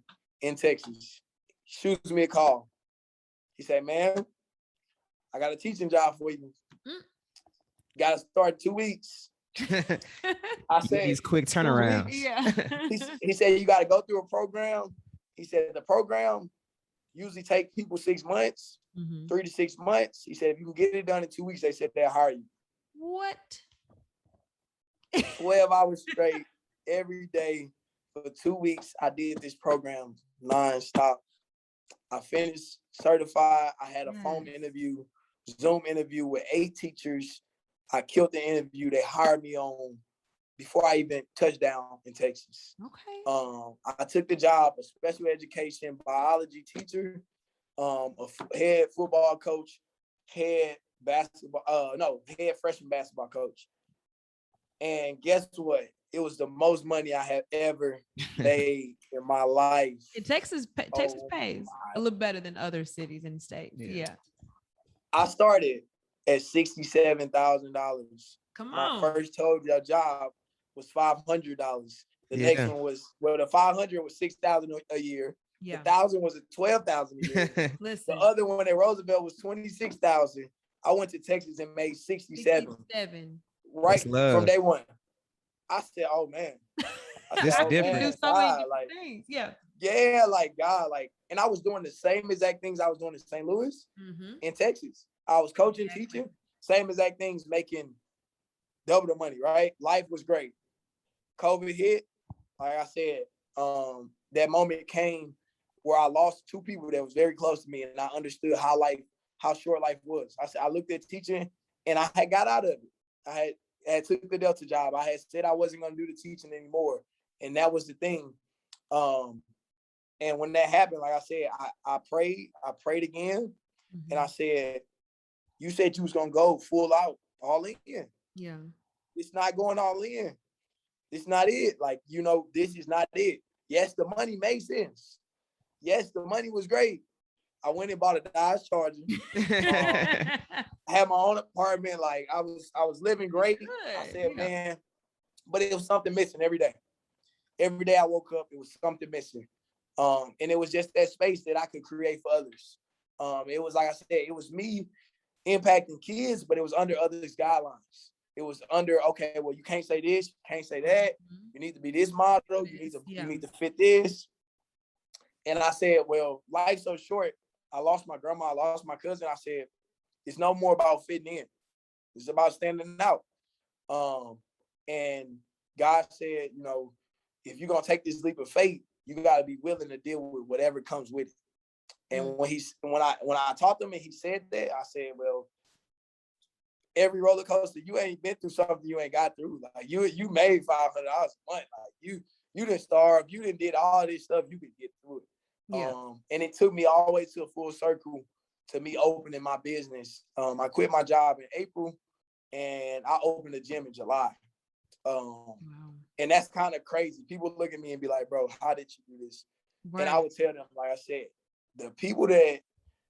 in Texas. Shoots me a call. He said, man, I got a teaching job for you. Got to start 2 weeks. I said, these quick turnarounds. He said, you got to go through a program. He said, the program usually take people 6 months, 3 to 6 months. He said, if you can get it done in 2 weeks, they said they'll hire you. What? 12 hours straight every day for 2 weeks. I did this program nonstop. I finished certified. I had a phone interview, Zoom interview with 8 teachers. I killed the interview. They hired me on before I even touched down in Texas. Okay. I took the job, a special education biology teacher, a head football coach, head freshman basketball coach. And guess what? It was the most money I have ever made in my life. Texas pays a little better than other cities and states. Yeah. I started at $67,000. Come on. My first job was $500. The next one was, the 500 was $6,000 a year. The 1,000 was $12,000 a year. Listen. The other one at Roosevelt was $26,000. I went to Texas and made 67. Right from day one. I said, oh man. This is different. Do so many different things. Yeah, like God, and I was doing the same exact things I was doing in St. Louis, in Texas. I was coaching, teaching, same exact things, making double the money, right? Life was great. COVID hit, like I said, that moment came where I lost 2 people that was very close to me, and I understood how short life was. I looked at teaching, and I had got out of it. I had took the Delta job. I had said I wasn't going to do the teaching anymore, and that was the thing. And when that happened, like I said, I prayed again, and I said, you said you was going to go full out, all in. Yeah. It's not going all in. It's not it. This is not it. Yes, the money made sense. Yes, the money was great. I went and bought a Dodge Charger. I had my own apartment. I was living great. Good. I said, man, but it was something missing every day. Every day I woke up, it was something missing. And it was just that space that I could create for others. It was, like I said, it was me impacting kids, but it was under others' guidelines. It was under, okay, well, you can't say this, you can't say that. You need to be this model. You need to fit this. And I said, well, life's so short. I lost my grandma, I lost my cousin. I said, it's no more about fitting in. It's about standing out. And God said, if you're gonna take this leap of faith, you gotta be willing to deal with whatever comes with it. And when I taught them and he said that, I said, well, every roller coaster, you ain't been through something you ain't got through. You made $500 a month. You didn't starve. You didn't did all this stuff. You could get through it. And it took me all the way to a full circle to me opening my business. I quit my job in April, and I opened a gym in July. And that's kind of crazy. People look at me and be like, bro, how did you do this? Right. And I would tell them, like I said, the people that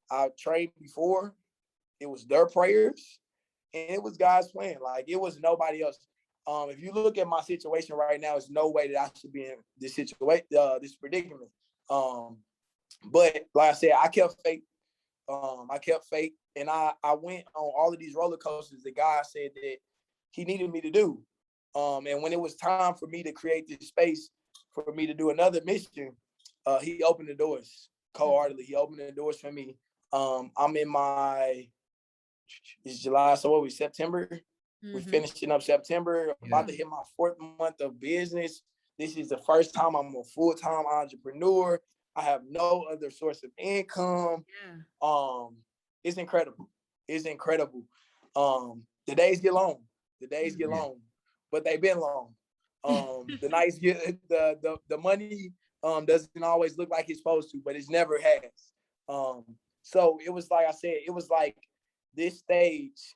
I trained before, it was their prayers and it was God's plan. It was nobody else. If you look at my situation right now, there's no way that I should be in this situation, this predicament. But like I said, I kept faith. And I went on all of these roller coasters that God said that he needed me to do. And when it was time for me to create this space for me to do another mission, he opened the doors wholeheartedly. He opened the doors for me. I'm in it's July, so what we September? We're finishing up September, about to hit my 4th month of business. This is the first time I'm a full-time entrepreneur. I have no other source of income. It's incredible. It's incredible. The days get long. The days get long, but they've been long. The nights get the money doesn't always look like it's supposed to, but it's never has. So it was like I said, it was like this stage.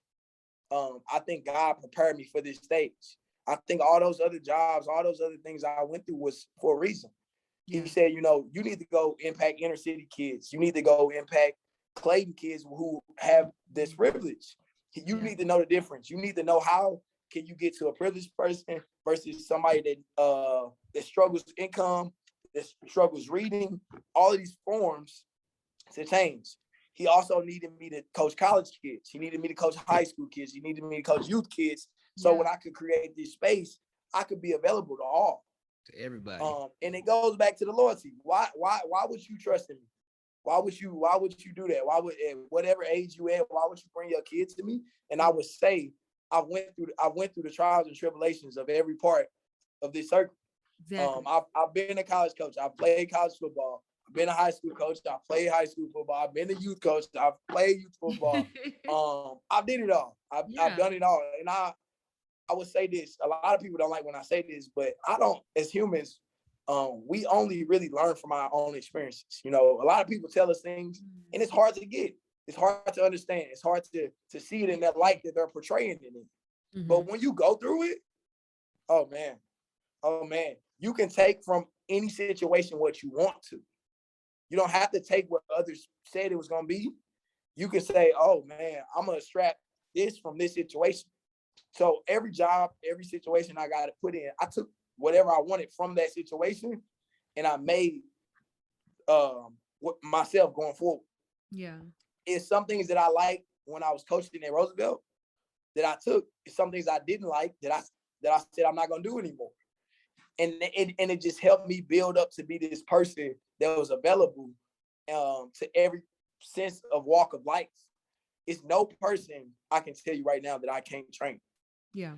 I think God prepared me for this stage. I think all those other jobs, all those other things I went through was for a reason. He said, you know, you need to go impact inner city kids. You need to go impact Clayton kids who have this privilege. You need to know the difference. You need to know how can you get to a privileged person versus somebody that struggles income, that struggles reading, all of these forms to change. He also needed me to coach college kids. He needed me to coach high school kids. He needed me to coach youth kids. So when I could create this space, I could be available to all. To everybody. And it goes back to the loyalty. Why would you trust in me? Why would you do that? Why would, at whatever age you at, why would you bring your kids to me? And I would say, I went through the trials and tribulations of every part of this circle. Exactly. I've been a college coach. I've played college football. I've been a high school coach. I played high school football. I've been a youth coach. I've played youth football. I did it all. I've done it all. And I would say this. A lot of people don't like when I say this, but I don't. As humans, we only really learn from our own experiences. You know, a lot of people tell us things, and it's hard to get. It's hard to understand. It's hard to see it in that light that they're portraying it in. But when you go through it, oh man, you can take from any situation what you want to. You don't have to take what others said it was going to be. You can say, oh man, I'm going to extract this from this situation. So every job, every situation I got to put in, I took whatever I wanted from that situation and I made myself going forward. Yeah. It's some things that I liked when I was coaching at Roosevelt that I took. It's some things I didn't like that I said I'm not going to do anymore. And it just helped me build up to be this person that was available to every sense of walk of life. It's no person I can tell you right now that I can't train. Yeah.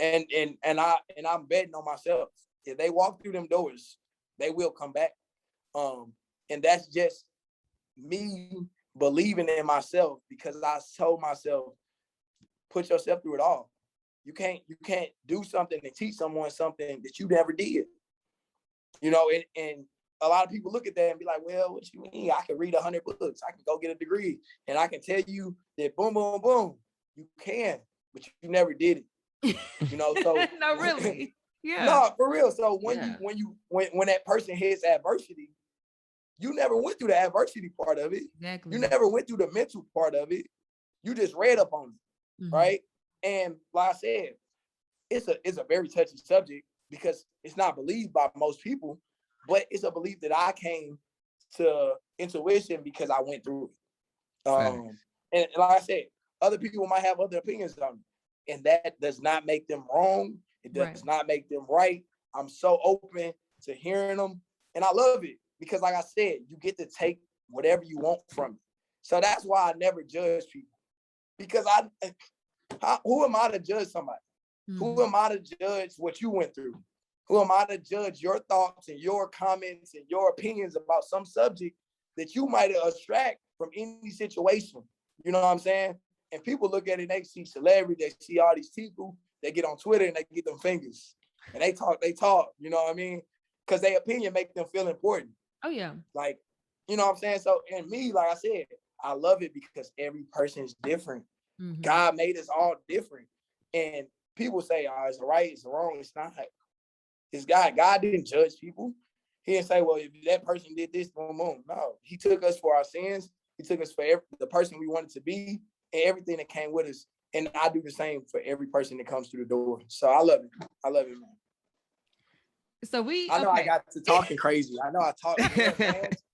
And I'm betting on myself. If they walk through them doors, they will come back. And that's just me believing in myself because I told myself, put yourself through it all. You can't do something and teach someone something that you never did. You know, and a lot of people look at that and be like, well, what you mean? I can read 100 books. I can go get a degree. And I can tell you that boom, boom, boom, you can, but you never did it. You know, so no, really. Yeah. No, for real. So when that person hits adversity, you never went through the adversity part of it. Exactly. You never went through the mental part of it. You just read up on it, right? And like I said, it's a very touchy subject because it's not believed by most people, but it's a belief that I came to intuition because I went through it. And like I said, other people might have other opinions on it, and that does not make them wrong. It does not make them right. I'm so open to hearing them, and I love it because, like I said, you get to take whatever you want from it. So that's why I never judge people, because who am I to judge somebody? Who am I to judge what you went through? Who am I to judge your thoughts and your comments and your opinions about some subject that you might extract from any situation? You know what I'm saying? And people look at it, they see celebrity, they see all these people, they get on Twitter and they get them fingers. And they talk, you know what I mean? Because their opinion make them feel important. Oh, yeah. Like, you know what I'm saying? So, and me, like I said, I love it because every person is different. God made us all different. And people say, oh, it's right, it's wrong. It's not. It's God. God didn't judge people. He didn't say, well, if that person did this, boom, boom. No, he took us for our sins. He took us for the person we wanted to be and everything that came with us. And I do the same for every person that comes through the door. So I love it. I love it, man. So I know I got to talking crazy. I know I talk.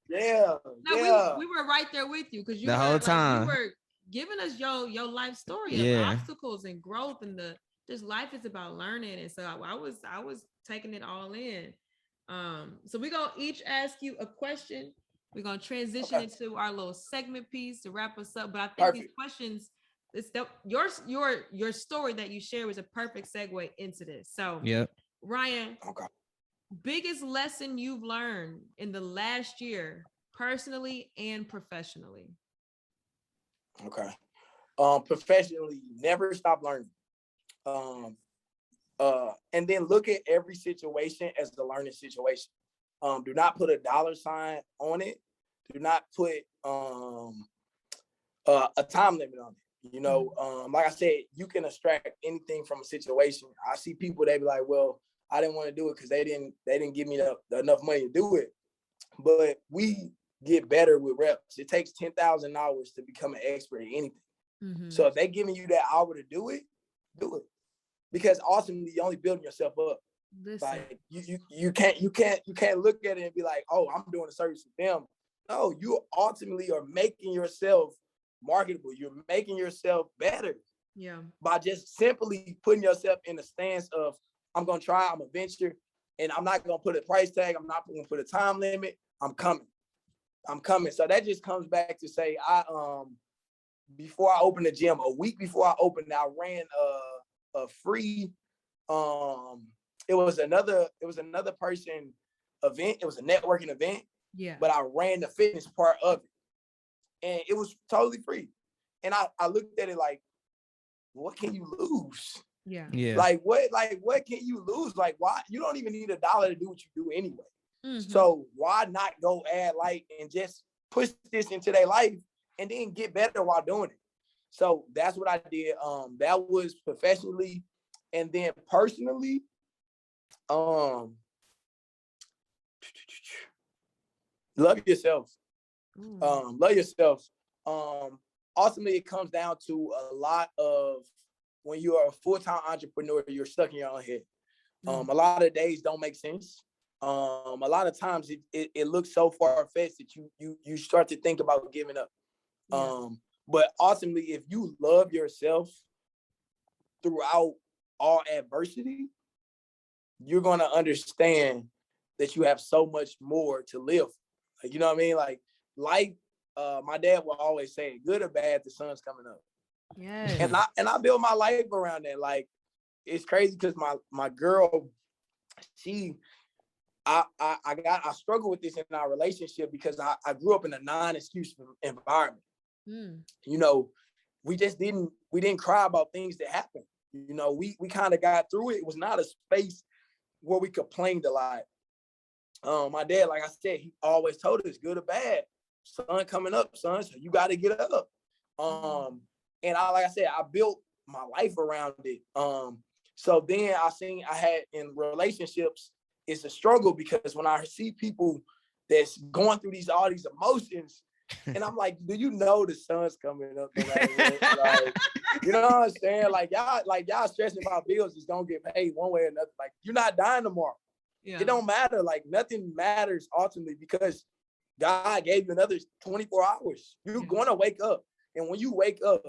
Yeah. No, we were right there with you because you the whole time you were giving us your life story of obstacles and growth and just life is about learning. And so I was taking it all in. So we're gonna each ask you a question. We're gonna transition into our little segment piece to wrap us up. But I think these questions, your story that you shared was a perfect segue into this. So, Yep. Ryan, Okay. biggest lesson you've learned in the last year, personally and professionally? Okay. Professionally, never stop learning. And then look at every situation as the learning situation. Do not put a dollar sign on it. Do not put a time limit on it. You know, like I said, you can extract anything from a situation. I see people, they be like, well, I didn't want to do it because they didn't give me enough money to do it. But we get better with reps. It takes 10,000 hours to become an expert at anything. So if they giving you that hour to do it, do it. Because ultimately you're only building yourself up. Listen. Like you can't look at it and be like, oh, I'm doing a service for them. No, you ultimately are making yourself marketable. You're making yourself better. Yeah. By just simply putting yourself in the stance of, I'm gonna try, I'm a venture, and I'm not gonna put a price tag, I'm not gonna put a time limit, I'm coming. So that just comes back to say, before I opened the gym, a week before I opened, I ran a free, it was another person event. It was a networking event. Yeah. But I ran the fitness part of it. And it was totally free. And I looked at it like, what can you lose? Yeah. Like what can you lose? Like, why? You don't even need $1 to do what you do anyway. So why not go add light and just push this into their life and then get better while doing it? So that's what I did. That was professionally. And then personally, love yourself. Love yourself. Ultimately, it comes down to a lot of, when you are a full-time entrepreneur, you're stuck in your own head. A lot of days don't make sense. A lot of times it looks so far-fetched that you start to think about giving up. But ultimately, if you love yourself throughout all adversity, you're going to understand that you have so much more to live. Like, you know what I mean? Like, life, my dad will always say, good or bad, the sun's coming up. Yeah. And I build my life around that. Like, it's crazy because my girl, I struggle with this in our relationship because I grew up in a non-excuse environment. You know, we didn't cry about things that happened. You know, we kind of got through it. It was not a space where we complained a lot. My dad, like I said, he always told us, good or bad, sun coming up, son, so you got to get up. And like I said, I built my life around it. So then I had in relationships, it's a struggle because when I see people that's going through all these emotions, and I'm like, do you know the sun's coming up? Like, you know what I'm saying? Like y'all stressing about bills is gonna get paid one way or another. Like, you're not dying tomorrow. Yeah. It don't matter. Like, nothing matters ultimately because God gave you another 24 hours. You're gonna wake up. And when you wake up,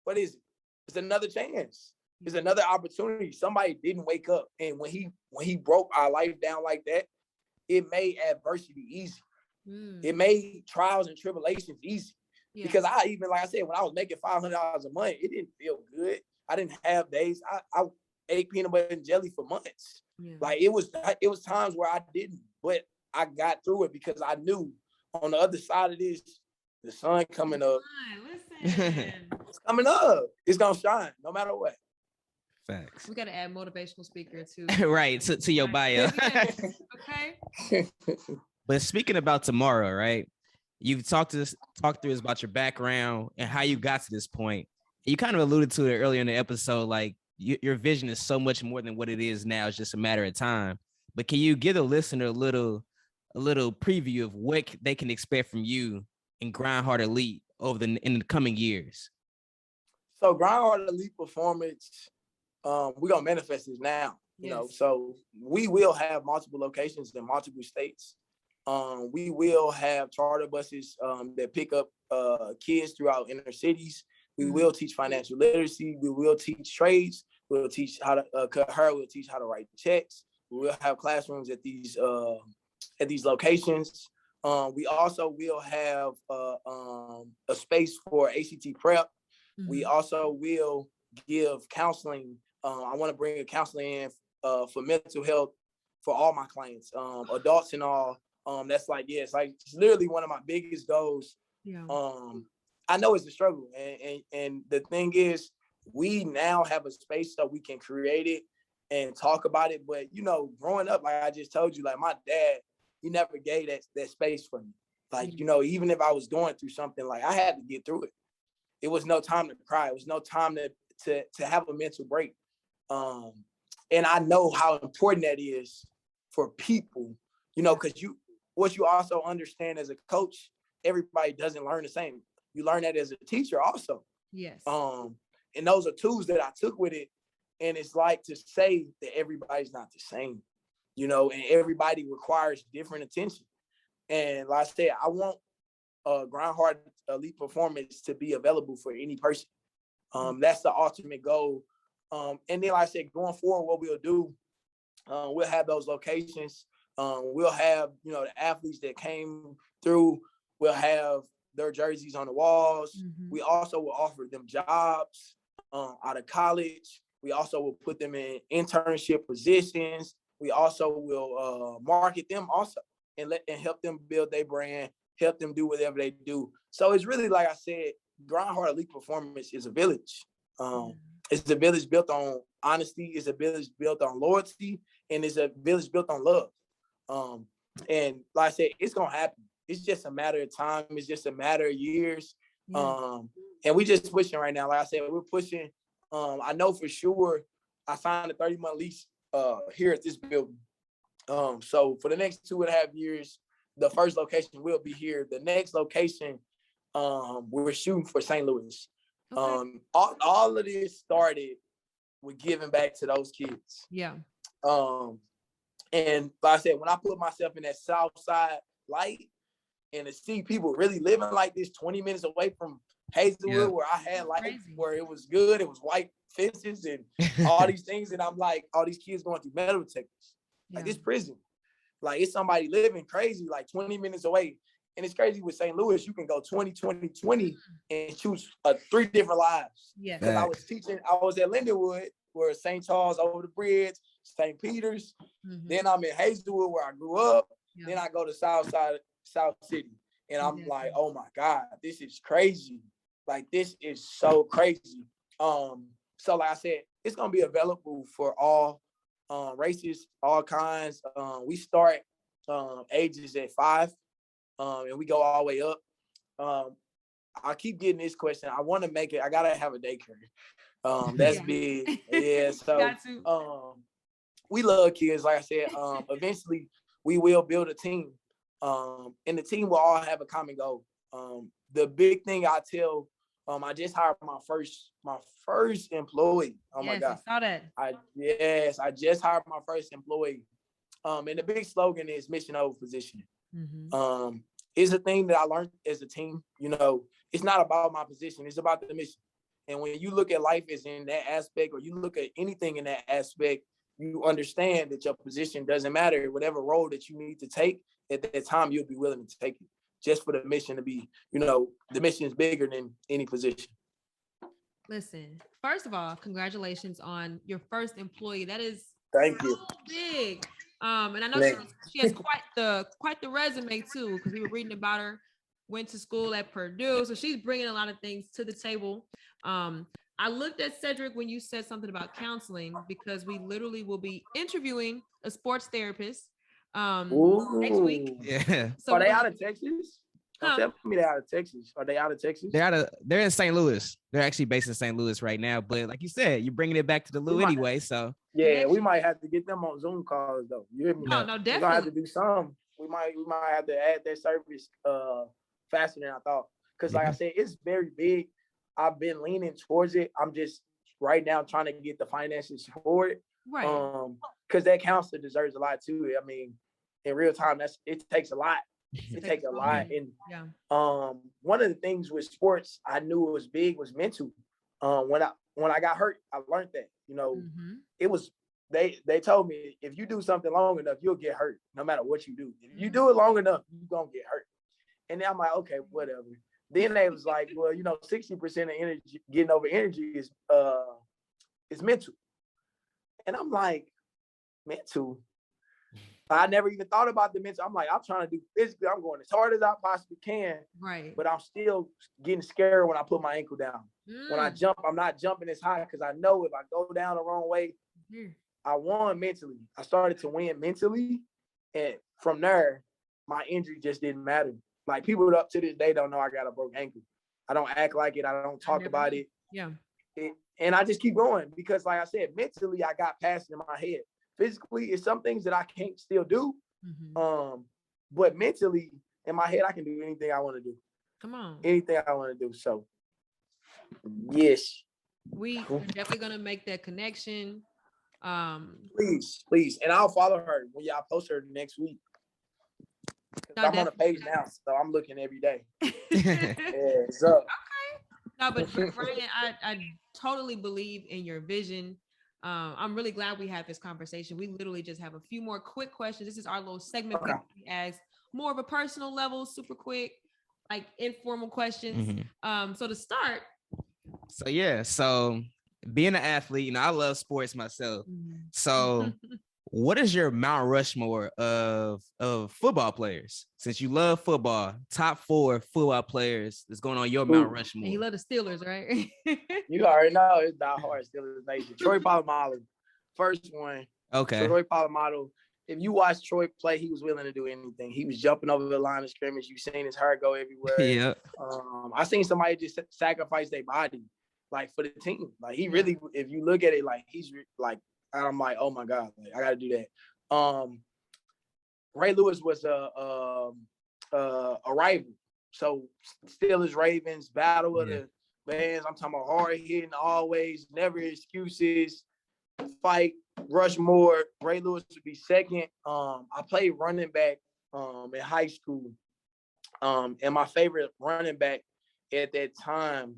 what is it? It's another chance. It's another opportunity. Somebody didn't wake up. And when he broke our life down like that, it made adversity easy. It made trials and tribulations easy. Yeah. Because like I said, when I was making $500 a month, it didn't feel good. I didn't have days. I ate peanut butter and jelly for months. Yeah. Like, it was times where I didn't, but I got through it because I knew on the other side of this, the sun coming up. Listen. It's coming up. It's gonna shine no matter what. Facts. We gotta add motivational speaker too. Right, to your bio. Okay. But speaking about tomorrow, right? You've talked through us about your background and how you got to this point. You kind of alluded to it earlier in the episode, like your vision is so much more than what it is now. It's just a matter of time. But can you give the listener a little preview of what they can expect from you in Grindhard Elite in the coming years? So Grindhard Elite Performance, we're gonna manifest this now. You know, so we will have multiple locations in multiple states. We will have charter buses that pick up kids throughout inner cities. We will teach financial literacy. We will teach trades. We'll teach how to cut hair. We'll teach how to write checks. We will have classrooms at these locations. We also will have a space for ACT prep. We also will give counseling. I want to bring a counseling in for mental health for all my clients, adults and all. That's like, yeah, it's literally one of my biggest goals. Yeah. I know it's a struggle, and the thing is, we now have a space so we can create it and talk about it. But you know, growing up, like I just told you, like my dad, he never gave that space for me. Like, you know, even if I was going through something, like I had to get through it. It was no time to cry. It was no time to have a mental break. And I know how important that is for people, you know, because what you also understand as a coach, everybody doesn't learn the same. You learn that as a teacher also. Yes. And those are tools that I took with it. And it's like to say that everybody's not the same, you know, and everybody requires different attention. And like I said, I want Grindhard Elite Performance to be available for any person. That's the ultimate goal. And then, like I said, going forward, what we'll do, we'll have those locations. We'll have, you know, the athletes that came through. We'll have their jerseys on the walls. We also will offer them jobs out of college. We also will put them in internship positions. We also will market them also and help them build their brand, help them do whatever they do. So it's really, like I said, Grindhard Elite Performance is a village. It's a village built on honesty. It's a village built on loyalty, and it's a village built on love. And like I said, it's gonna happen. It's just a matter of time. It's just a matter of years. And we just pushing right now. Like I said, we're pushing. I know for sure I signed a 30-month lease here at this building. So for the next 2.5 years, the first location will be here. The next location, we're shooting for St. Louis. Okay. All of this started with giving back to those kids. Yeah. And like I said, when I put myself in that South Side light and to see people really living like this 20 minutes away from Hazelwood, where I had life, where it was good, it was white fences and all these things, and I'm like, all these kids going through metal detectors. Like this prison. Like it's somebody living crazy, like 20 minutes away. And it's crazy with St. Louis, you can go 20, 20, 20 and choose 3 different lives. Yeah. Because I was teaching, I was at Lindenwood, where St. Charles over the bridge, St. Peter's. Then I'm in Hazelwood, where I grew up. Then I go to South City. And I'm like, oh my God, this is crazy. Like this is so crazy. So like I said, it's gonna be available for all races, all kinds. We start ages at 5. And we go all the way up. I keep getting this question. I want to make it. I gotta have a daycare. That's big. Yeah. So we love kids. Like I said, eventually we will build a team, and the team will all have a common goal. The big thing I tell, I just hired my first employee. Oh my God! I saw that. I just hired my first employee. And the big slogan is mission over position. It's a thing that I learned as a team. You know, it's not about my position, it's about the mission. And when you look at life as in that aspect, or you look at anything in that aspect, you understand that your position doesn't matter. Whatever role that you need to take at that time, you'll be willing to take it just for the mission to be, you know, the mission is bigger than any position. Listen, first of all, congratulations on your first employee. That is Thank you. Big. And I know she has quite the resume too, because we were reading about her. Went to school at Purdue, so she's bringing a lot of things to the table. I looked at Cedric when you said something about counseling, because we literally will be interviewing a sports therapist next week. Yeah. So are they out of Texas? Don't tell me they're out of Texas. Are they out of Texas? They're in St. Louis. They're actually based in St. Louis right now. But like you said, you're bringing it back to the Lou anyway. So yeah, we might have to get them on Zoom calls though. You hear me? No, definitely. We're gonna have to do some. We might have to add that service faster than I thought. Because like I said, it's very big. I've been leaning towards it. I'm just right now trying to get the finances for it. Right. Because that counselor deserves a lot too. I mean, in real time, it takes a lot. It takes a lot. And one of the things with sports I knew it was big was mental. When I got hurt, I learned that, you know, it was, they told me if you do something long enough, you'll get hurt no matter what you do. If you do it long enough, you're gonna get hurt. And then I'm like, okay, whatever. Then they was like, well, 60% of energy, getting over energy is mental. And I'm like, mental? I never even thought about the mental. I'm like, I'm trying to do physically. I'm going as hard as I possibly can. Right. But I'm still getting scared when I put my ankle down. When I jump, I'm not jumping as high because I know if I go down the wrong way, I won mentally. I started to win mentally. And from there, my injury just didn't matter. Like, people up to this day don't know I got a broke ankle. I don't act like it. I don't talk about it. Yeah. And I just keep going because, like I said, mentally, I got past it in my head. Physically, it's some things that I can't still do. But mentally, in my head, I can do anything I want to do. Come on. Anything I want to do. So, yes. We are definitely going to make that connection. Please. And I'll follow her when y'all post her next week. No, I'm on a page now, so I'm looking every day. Yeah, so. Okay. No, but Brian, I totally believe in your vision. I'm really glad we had this conversation. We literally just have a few more quick questions. This is our little segment. Okay. We ask more of a personal level, super quick, like informal questions. So to start. So being an athlete, I love sports myself. So what is your Mount Rushmore of football players? Since you love football, top 4 football players that's going on your Mount Rushmore. And you love the Steelers, right? You already know it's Die Hard Steelers Nation. Troy Polamalu, first one. Okay. Troy Polamalu. If you watch Troy play, he was willing to do anything. He was jumping over the line of scrimmage. You've seen his heart go everywhere. Yeah. I seen somebody just sacrifice their body, like, for the team. Like, he really, if you look at it, like, he's like, I'm like, oh my God, like, I got to do that. Ray Lewis was a rival. So Steelers, Ravens, battle of the bands. I'm talking about hard hitting, always, never excuses, fight, Rushmore. Ray Lewis would be second. I played running back in high school. And my favorite running back at that time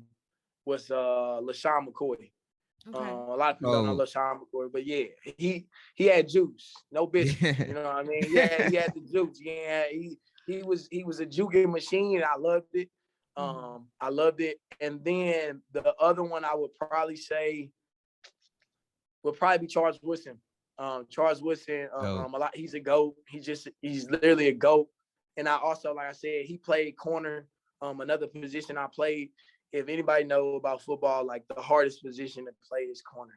was LaShawn McCoy. Okay. A lot of people don't know LaShawn McCoy, but yeah, he had juice, no biscuits. You know what I mean? Yeah, he had the juice. Yeah, he was a juking machine. I loved it. I loved it. And then the other one I would probably say would probably be Charles Woodson. Charles Woodson, he's a GOAT. He's literally a GOAT. And I also, like I said, he played corner. Another position I played. If anybody know about football, like, the hardest position to play is corner.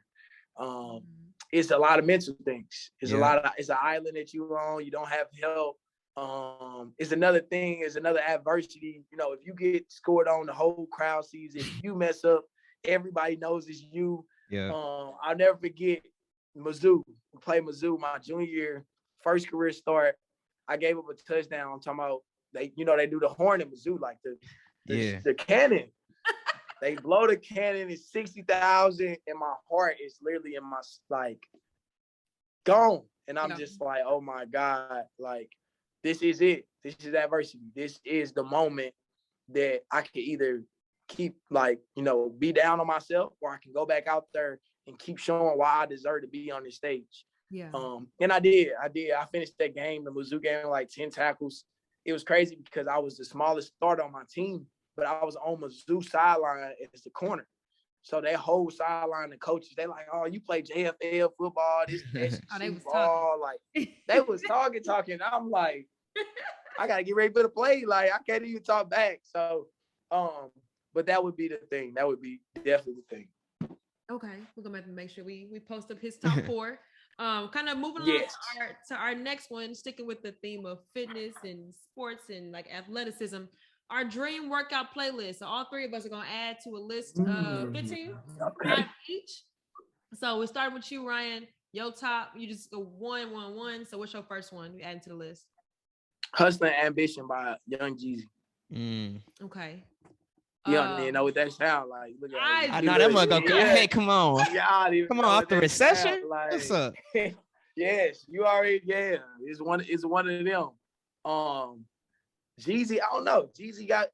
It's a lot of mental things. It's it's an island that you're on. You don't have help. It's another thing. It's another adversity. If you get scored on, the whole crowd sees it. If you mess up, everybody knows it's you. Yeah. I'll never forget Mizzou. We played Mizzou my junior year, first career start. I gave up a touchdown. I'm talking about they do the horn in Mizzou, like the cannon. They blow the cannon. It's 60,000, and my heart is literally in my, like, gone. And I'm just like, oh my God, like, this is it. This is adversity. This is the moment that I can either keep, like, be down on myself, or I can go back out there and keep showing why I deserve to be on this stage. Yeah. And I did. I finished that game, the Mizzou game, like 10 tackles. It was crazy because I was the smallest starter on my team, but I was on Mizzou sideline as the corner. So that whole sideline, the coaches, they like, oh, you play JFL football, this they was ball. Like, they was talking. I'm like, I got to get ready for the play. Like, I can't even talk back. So, but that would be the thing. That would be definitely the thing. Okay. We're going to have to make sure we post up his top 4. Kind of moving on to our next one, sticking with the theme of fitness and sports and, like, athleticism. Our dream workout playlist. So all 3 of us are going to add to a list of 15 each. So we start with you, Ryan. Your top, you just go 1, 1, 1. So what's your first one you add to the list? Hustling Ambition by Young Jeezy. Okay. You don't even know what that sound like. Look at I know that must go. Hey, come on. Come on, off the recession. Like. What's up? Yes, you already. Yeah, it's one of them. Jeezy, I don't know. Jeezy got,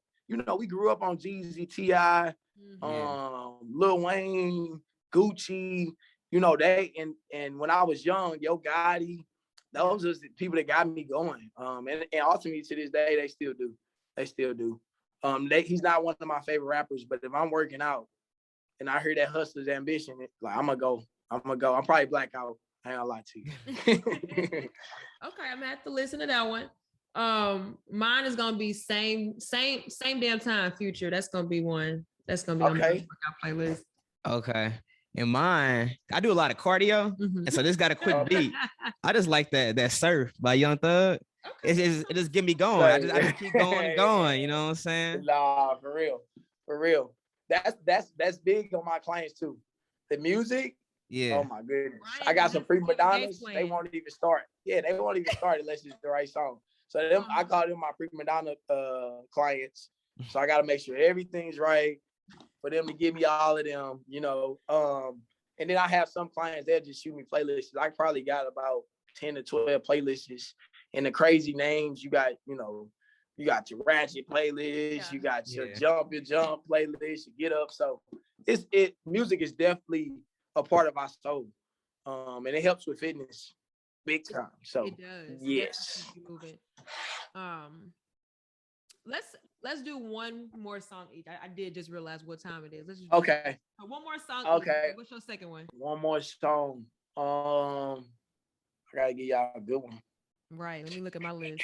we grew up on Jeezy, T.I., Lil Wayne, Gucci, they, and when I was young, Yo Gotti, those are the people that got me going. And ultimately to this day, they still do. He's not one of my favorite rappers, but if I'm working out and I hear that Hustler's Ambition, like I'm gonna go. I'm probably blackout. I ain't gonna lie to you. Okay, I'm gonna have to listen to that one. Mine is gonna be same damn time, Future. That's gonna be one. That's gonna be on my workout playlist. Okay. And mine, I do a lot of cardio, and so this got a quick beat. I just like that Surf by Young Thug. Okay. It just get me going. I just keep going and going. You know what I'm saying? Nah, for real. That's big on my clients too. The music. Yeah. Oh my goodness. Ryan, I got some prima donnas. They won't even start. Yeah, they won't even start unless it's the right song. So I call them my prima donna clients. So I got to make sure everything's right for them to give me all of them, you know. And then I have some clients, they'll just shoot me playlists. I probably got about 10 to 12 playlists. And the crazy names, you got your ratchet playlist, you got your jump playlist, your get up. So music is definitely a part of our soul. And it helps with fitness big time. So it does. Yes. Let's do one more song each. I did just realize what time it is. Let's just okay. One more song. Okay. Each. What's your second one? One more song. I gotta give y'all a good one. Right. Let me look at my list.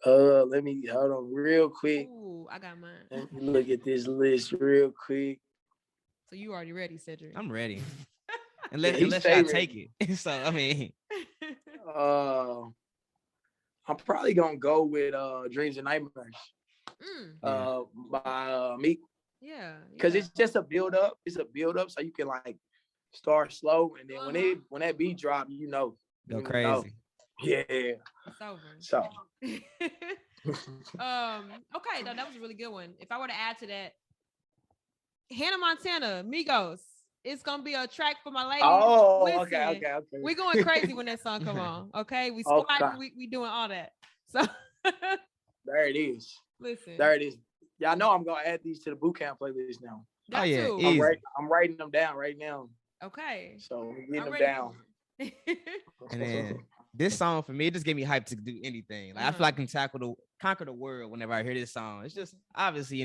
Let me hold on real quick. Ooh, I got mine. Let me look at this list real quick. So you already ready, Cedric? I'm ready. Unless I take it. So I mean. I'm probably gonna go with Dreams and Nightmares. By Meek. Yeah. Because it's just a build up. It's a build up, so you can like start slow, and then when that beat drop, go crazy. Yeah. It's over. So. Okay, no, that was a really good one. If I were to add to that, Hannah Montana, Migos. It's gonna be a track for my ladies. Oh, listen, okay. We're going crazy when that song come on. Okay, we squatting, we doing all that. So there it is. Listen, there it is. Y'all know I'm gonna add these to the boot camp playlist now. That too. I'm writing them down right now. Okay. So we're getting them down. And then this song for me, it just gave me hype to do anything. Like I feel like I can conquer the world whenever I hear this song. It's just obviously,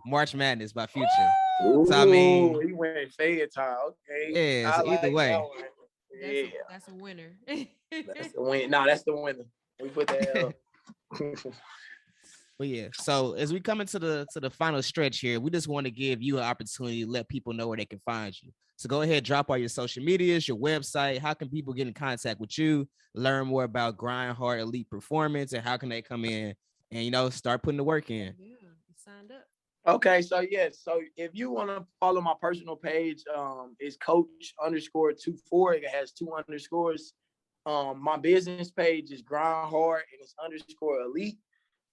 March Madness by Future. Ooh, so I mean, he went fade time. Okay. Yeah, so either way. That's a winner. That's the win. No, that's the winner. We put that up. But yeah, so as we come into the final stretch here, we just want to give you an opportunity to let people know where they can find you. So go ahead, drop all your social medias, your website. How can people get in contact with you, learn more about Grindhard Elite Performance, and how can they come in and start putting the work in? Yeah, you signed up. Okay, so if you want to follow my personal page, it's coach_24. It has 2 underscores. My business page is Grindheart and it's _elite.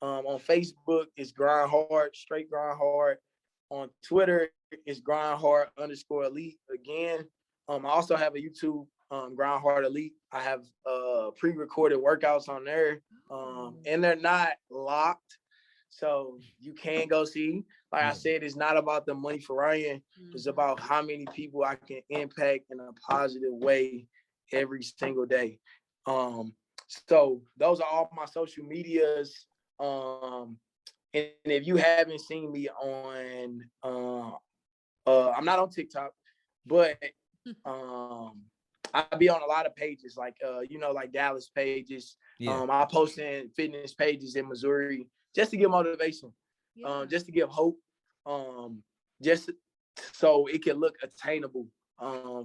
On Facebook, it's Grindheart, straight Grindheart. On Twitter, it's Grindheart_elite again. I also have a YouTube, Grindheart Elite. I have pre-recorded workouts on there, and they're not locked, so you can go see. Like I said, it's not about the money for Ryan. It's about how many people I can impact in a positive way every single day. So those are all my social medias. And if you haven't seen me on, I'm not on TikTok, but I be on a lot of pages, like like Dallas pages. Yeah. I post in fitness pages in Missouri just to give motivation, just to give hope, just so it can look attainable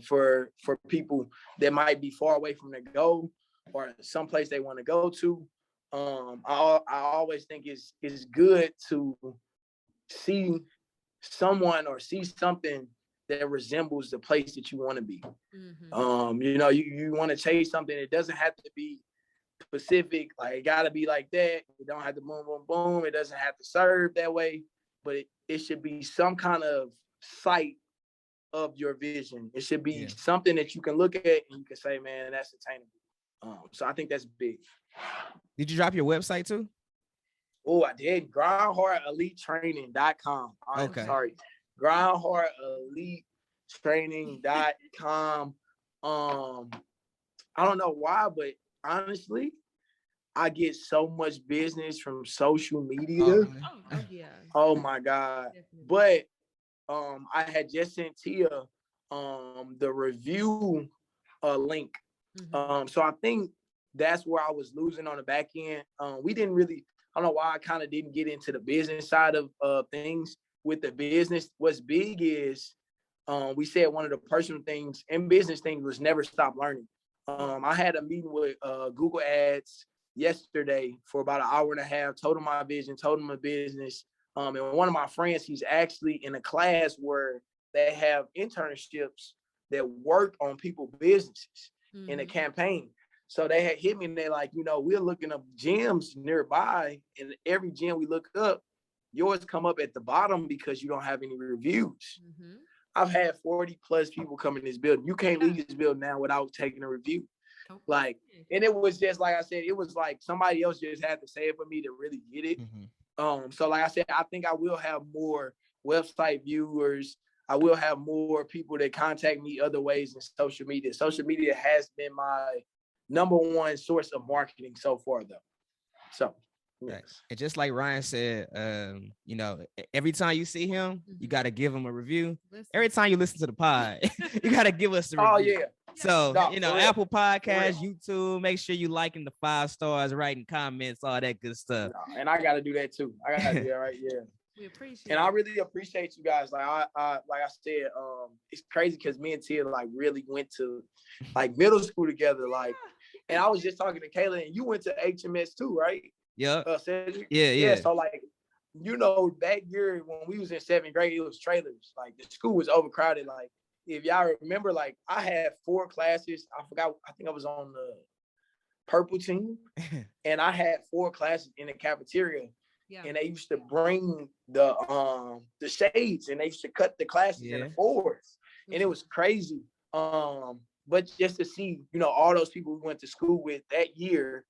for people that might be far away from their goal or someplace they want to go to. I always think it's good to see someone or see something that resembles the place that you want to be. Mm-hmm. You want to chase something. It doesn't have to be specific. Like it got to be like that. It don't have to boom, boom, boom. It doesn't have to serve that way, but it should be some kind of sight of your vision. It should be something that you can look at and you can say, man, that's attainable. So I think that's big. Did you drop your website too? Oh, I did. GrindheartEliteTraining.com. Okay. Sorry. GrindheartEliteTraining.com. I don't know why, but honestly, I get so much business from social media. Yeah. Oh my God. Definitely. But I had just sent Tia the review link. So I think that's where I was losing on the back end. We didn't really, I don't know why I kind of didn't get into the business side of things. With the business, what's big is we said one of the personal things and business things was never stop learning. I had a meeting with Google Ads yesterday for about an hour and a half, told them my vision, told them my business. And one of my friends, he's actually in a class where they have internships that work on people's businesses in a campaign. So they had hit me and they're like, we're looking up gyms nearby, and every gym we look up, yours come up at the bottom because you don't have any reviews. I've had 40 plus people come in this building. You can't leave this building now without taking a review. Like, and it was just like I said, it was like somebody else just had to say it for me to really get it. So like I said, I think I will have more website viewers. I will have more people that contact me other ways than social media. Social media has been my number one source of marketing so far, though. So, yes. And just like Ryan said, every time you see him, you got to give him a review. Every time you listen to the pod, you got to give us a review. Oh, yeah. So, Apple Podcasts, YouTube, make sure you liking the 5 stars, writing comments, all that good stuff. And I got to do that too. I got to do that, right? Yeah. We appreciate and I really appreciate you guys. Like I said, it's crazy because me and Tia like really went to like middle school together. Like, and I was just talking to Kayla, and you went to HMS too, right? Yeah. Yeah. So like, that year when we was in 7th grade, it was trailers. Like the school was overcrowded. Like if y'all remember, like I had 4 classes. I forgot. I think I was on the purple team, and I had 4 classes in the cafeteria. Yeah. And they used to bring the shades, and they used to cut the classes into 4s, and it was crazy. But just to see, all those people we went to school with that year,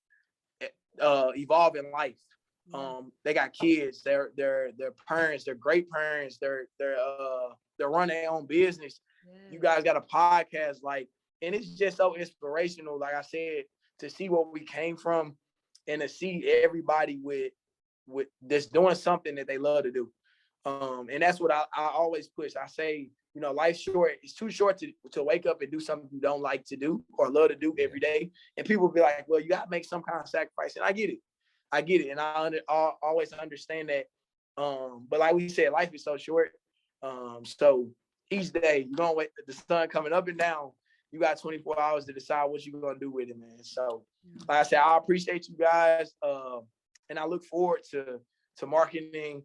evolve in life. They got kids, their parents, their great parents, they're running their own business. Yeah. You guys got a podcast, like, and it's just so inspirational. Like I said, to see what we came from, and to see everybody with just doing something that they love to do. And that's what I always push. I say, life's short. It's too short to wake up and do something you don't like to do or love to do every day. And people be like, well, you got to make some kind of sacrifice. And I get it. And I always understand that. But like we said, life is so short. So each day you're going to wait, the sun coming up and down. You got 24 hours to decide what you're going to do with it, man. So like I said, I appreciate you guys. And I look forward to marketing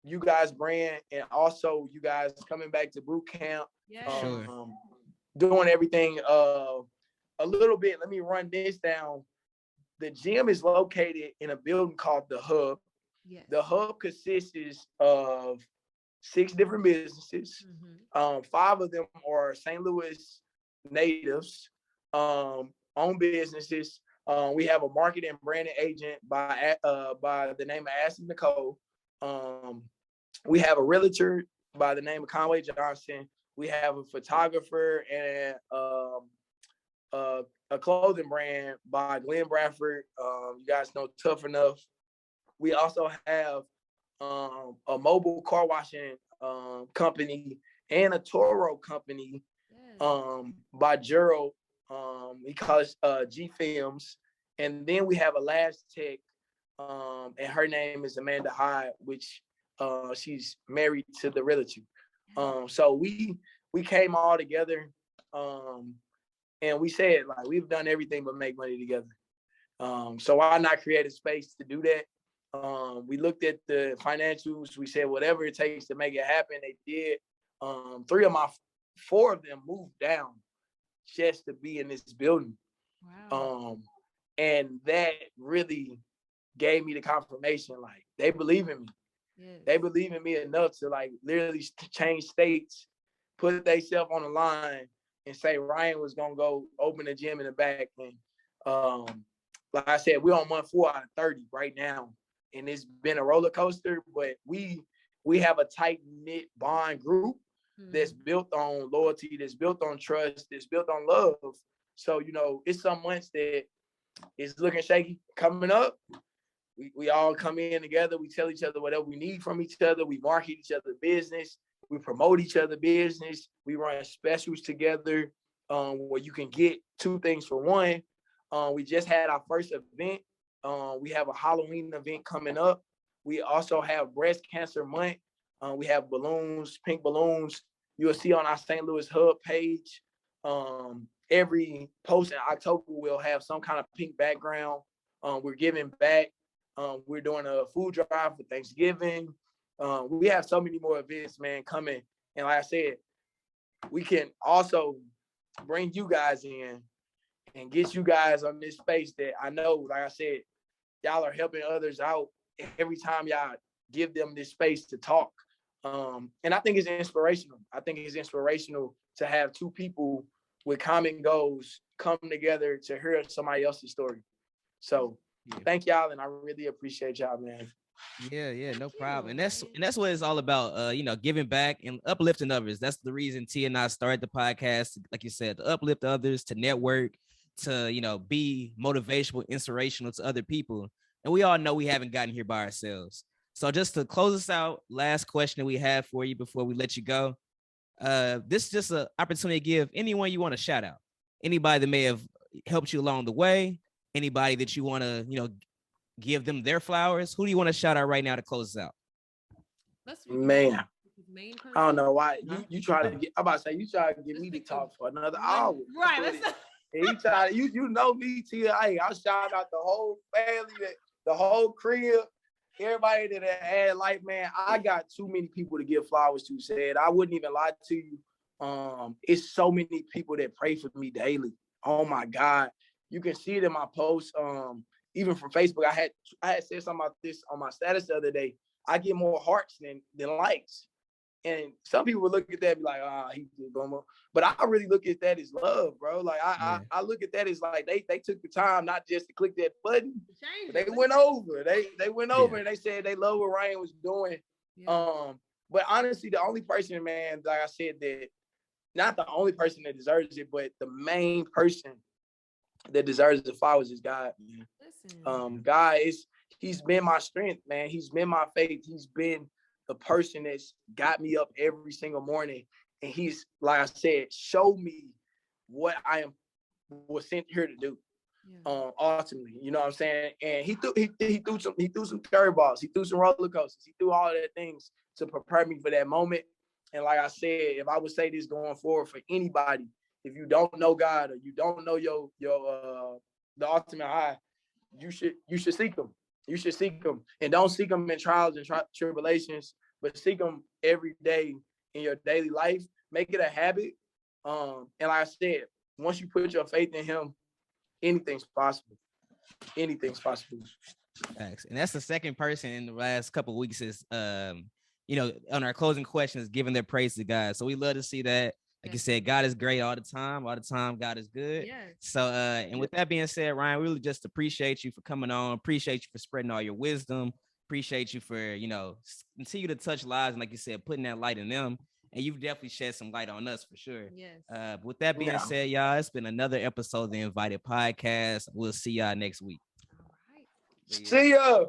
you guys' brand, and also you guys coming back to boot camp. Yeah. Doing everything a little bit. Let me run this down. The gym is located in a building called the Hub. Yes. The Hub consists of 6 different businesses. 5 of them are St. Louis natives, own businesses. We have a marketing and branding agent by the name of Ashley Nicole. We have a realtor by the name of Conway Johnson. We have a photographer and a clothing brand by Glenn Bradford. You guys know Tough Enough. We also have a mobile car washing company and a Toro company by Gerald. We call it G Films. And then we have a Last Tech, and her name is Amanda Hyde, which she's married to the realtor. So we came all together, and we said, like, we've done everything but make money together. So why not create a space to do that? We looked at the financials. We said whatever it takes to make it happen. They did. 4 of them moved down just to be in this building. Wow. And that really gave me the confirmation, like, they believe in me. Yes. They believe in me enough to, like, literally change states, put themselves on the line, and say Ryan was going to go open a gym in the back. And like I said, we're on month 4 out of 30 right now. And it's been a roller coaster, but we have a tight-knit bond group that's built on loyalty, that's built on trust, that's built on love. So, it's some months that it's looking shaky coming up. We all come in together. We tell each other whatever we need from each other. We market each other's business. We promote each other's business. We run specials together where you can get 2 things for 1. We just had our first event. We have a Halloween event coming up. We also have breast cancer month. We have balloons, pink balloons. You'll see on our St. Louis Hub page. Every post in October will have some kind of pink background. We're giving back. We're doing a food drive for Thanksgiving. We have so many more events, man, coming. And like I said, we can also bring you guys in and get you guys on this space that I know, like I said, y'all are helping others out every time y'all give them this space to talk. And I think it's inspirational. I think it's inspirational to have 2 people with common goals come together to hear somebody else's story. So thank y'all, and I really appreciate y'all, man. Yeah, no problem. And that's what it's all about. Giving back and uplifting others. That's the reason T and I started the podcast, like you said, to uplift others, to network, to be motivational, inspirational to other people. And we all know we haven't gotten here by ourselves. So just to close us out, last question that we have for you before we let you go. This is just an opportunity to give anyone you want to shout out. Anybody that may have helped you along the way. Anybody that you want to, give them their flowers. Who do you want to shout out right now to close us out? Man, I don't know why you try to get. I'm about to say you try to get me to talk for another hour. Right. You know me, Tia. I'll shout out the whole family, the whole crib, everybody that had man. I got too many people to give flowers to. Said I wouldn't even lie to you. It's so many people that pray for me daily. Oh my God, you can see it in my posts. Even from Facebook, I had said something about this on my status the other day. I get more hearts than likes. And some people would look at that and be like, he's going more. But I really look at that as love, bro. Like I look at that as like they took the time not just to click that button, but they went over. They went over and they said they love what Ryan was doing. Yeah. But honestly, the only person, man, like I said, that not the only person that deserves it, but the main person that deserves the flowers is God, man. God he's been my strength, man. He's been my faith. He's been the person that's got me up every single morning. And he's, like I said, showed me what I was sent here to do. Ultimately, you know what I'm saying? And he threw some curveballs, he threw some roller coasters, he threw all of that things to prepare me for that moment. And like I said, if I would say this going forward for anybody, if you don't know God or you don't know the ultimate high, you should seek him. You should seek him, and don't seek him in trials and tribulations, but seek him every day in your daily life. Make it a habit. And like I said, once you put your faith in him, anything's possible. Anything's possible. Thanks. And that's the second person in the last couple of weeks is, on our closing questions, giving their praise to God. So we love to see that. Like you said, God is great all the time. All the time, God is good. Yes. So, and with that being said, Ryan, we really just appreciate you for coming on. Appreciate you for spreading all your wisdom. Appreciate you for, continue to touch lives. And like you said, putting that light in them. And you've definitely shed some light on us for sure. Yes. With that being said, y'all, it's been another episode of the Invited Podcast. We'll see y'all next week. All right. See ya.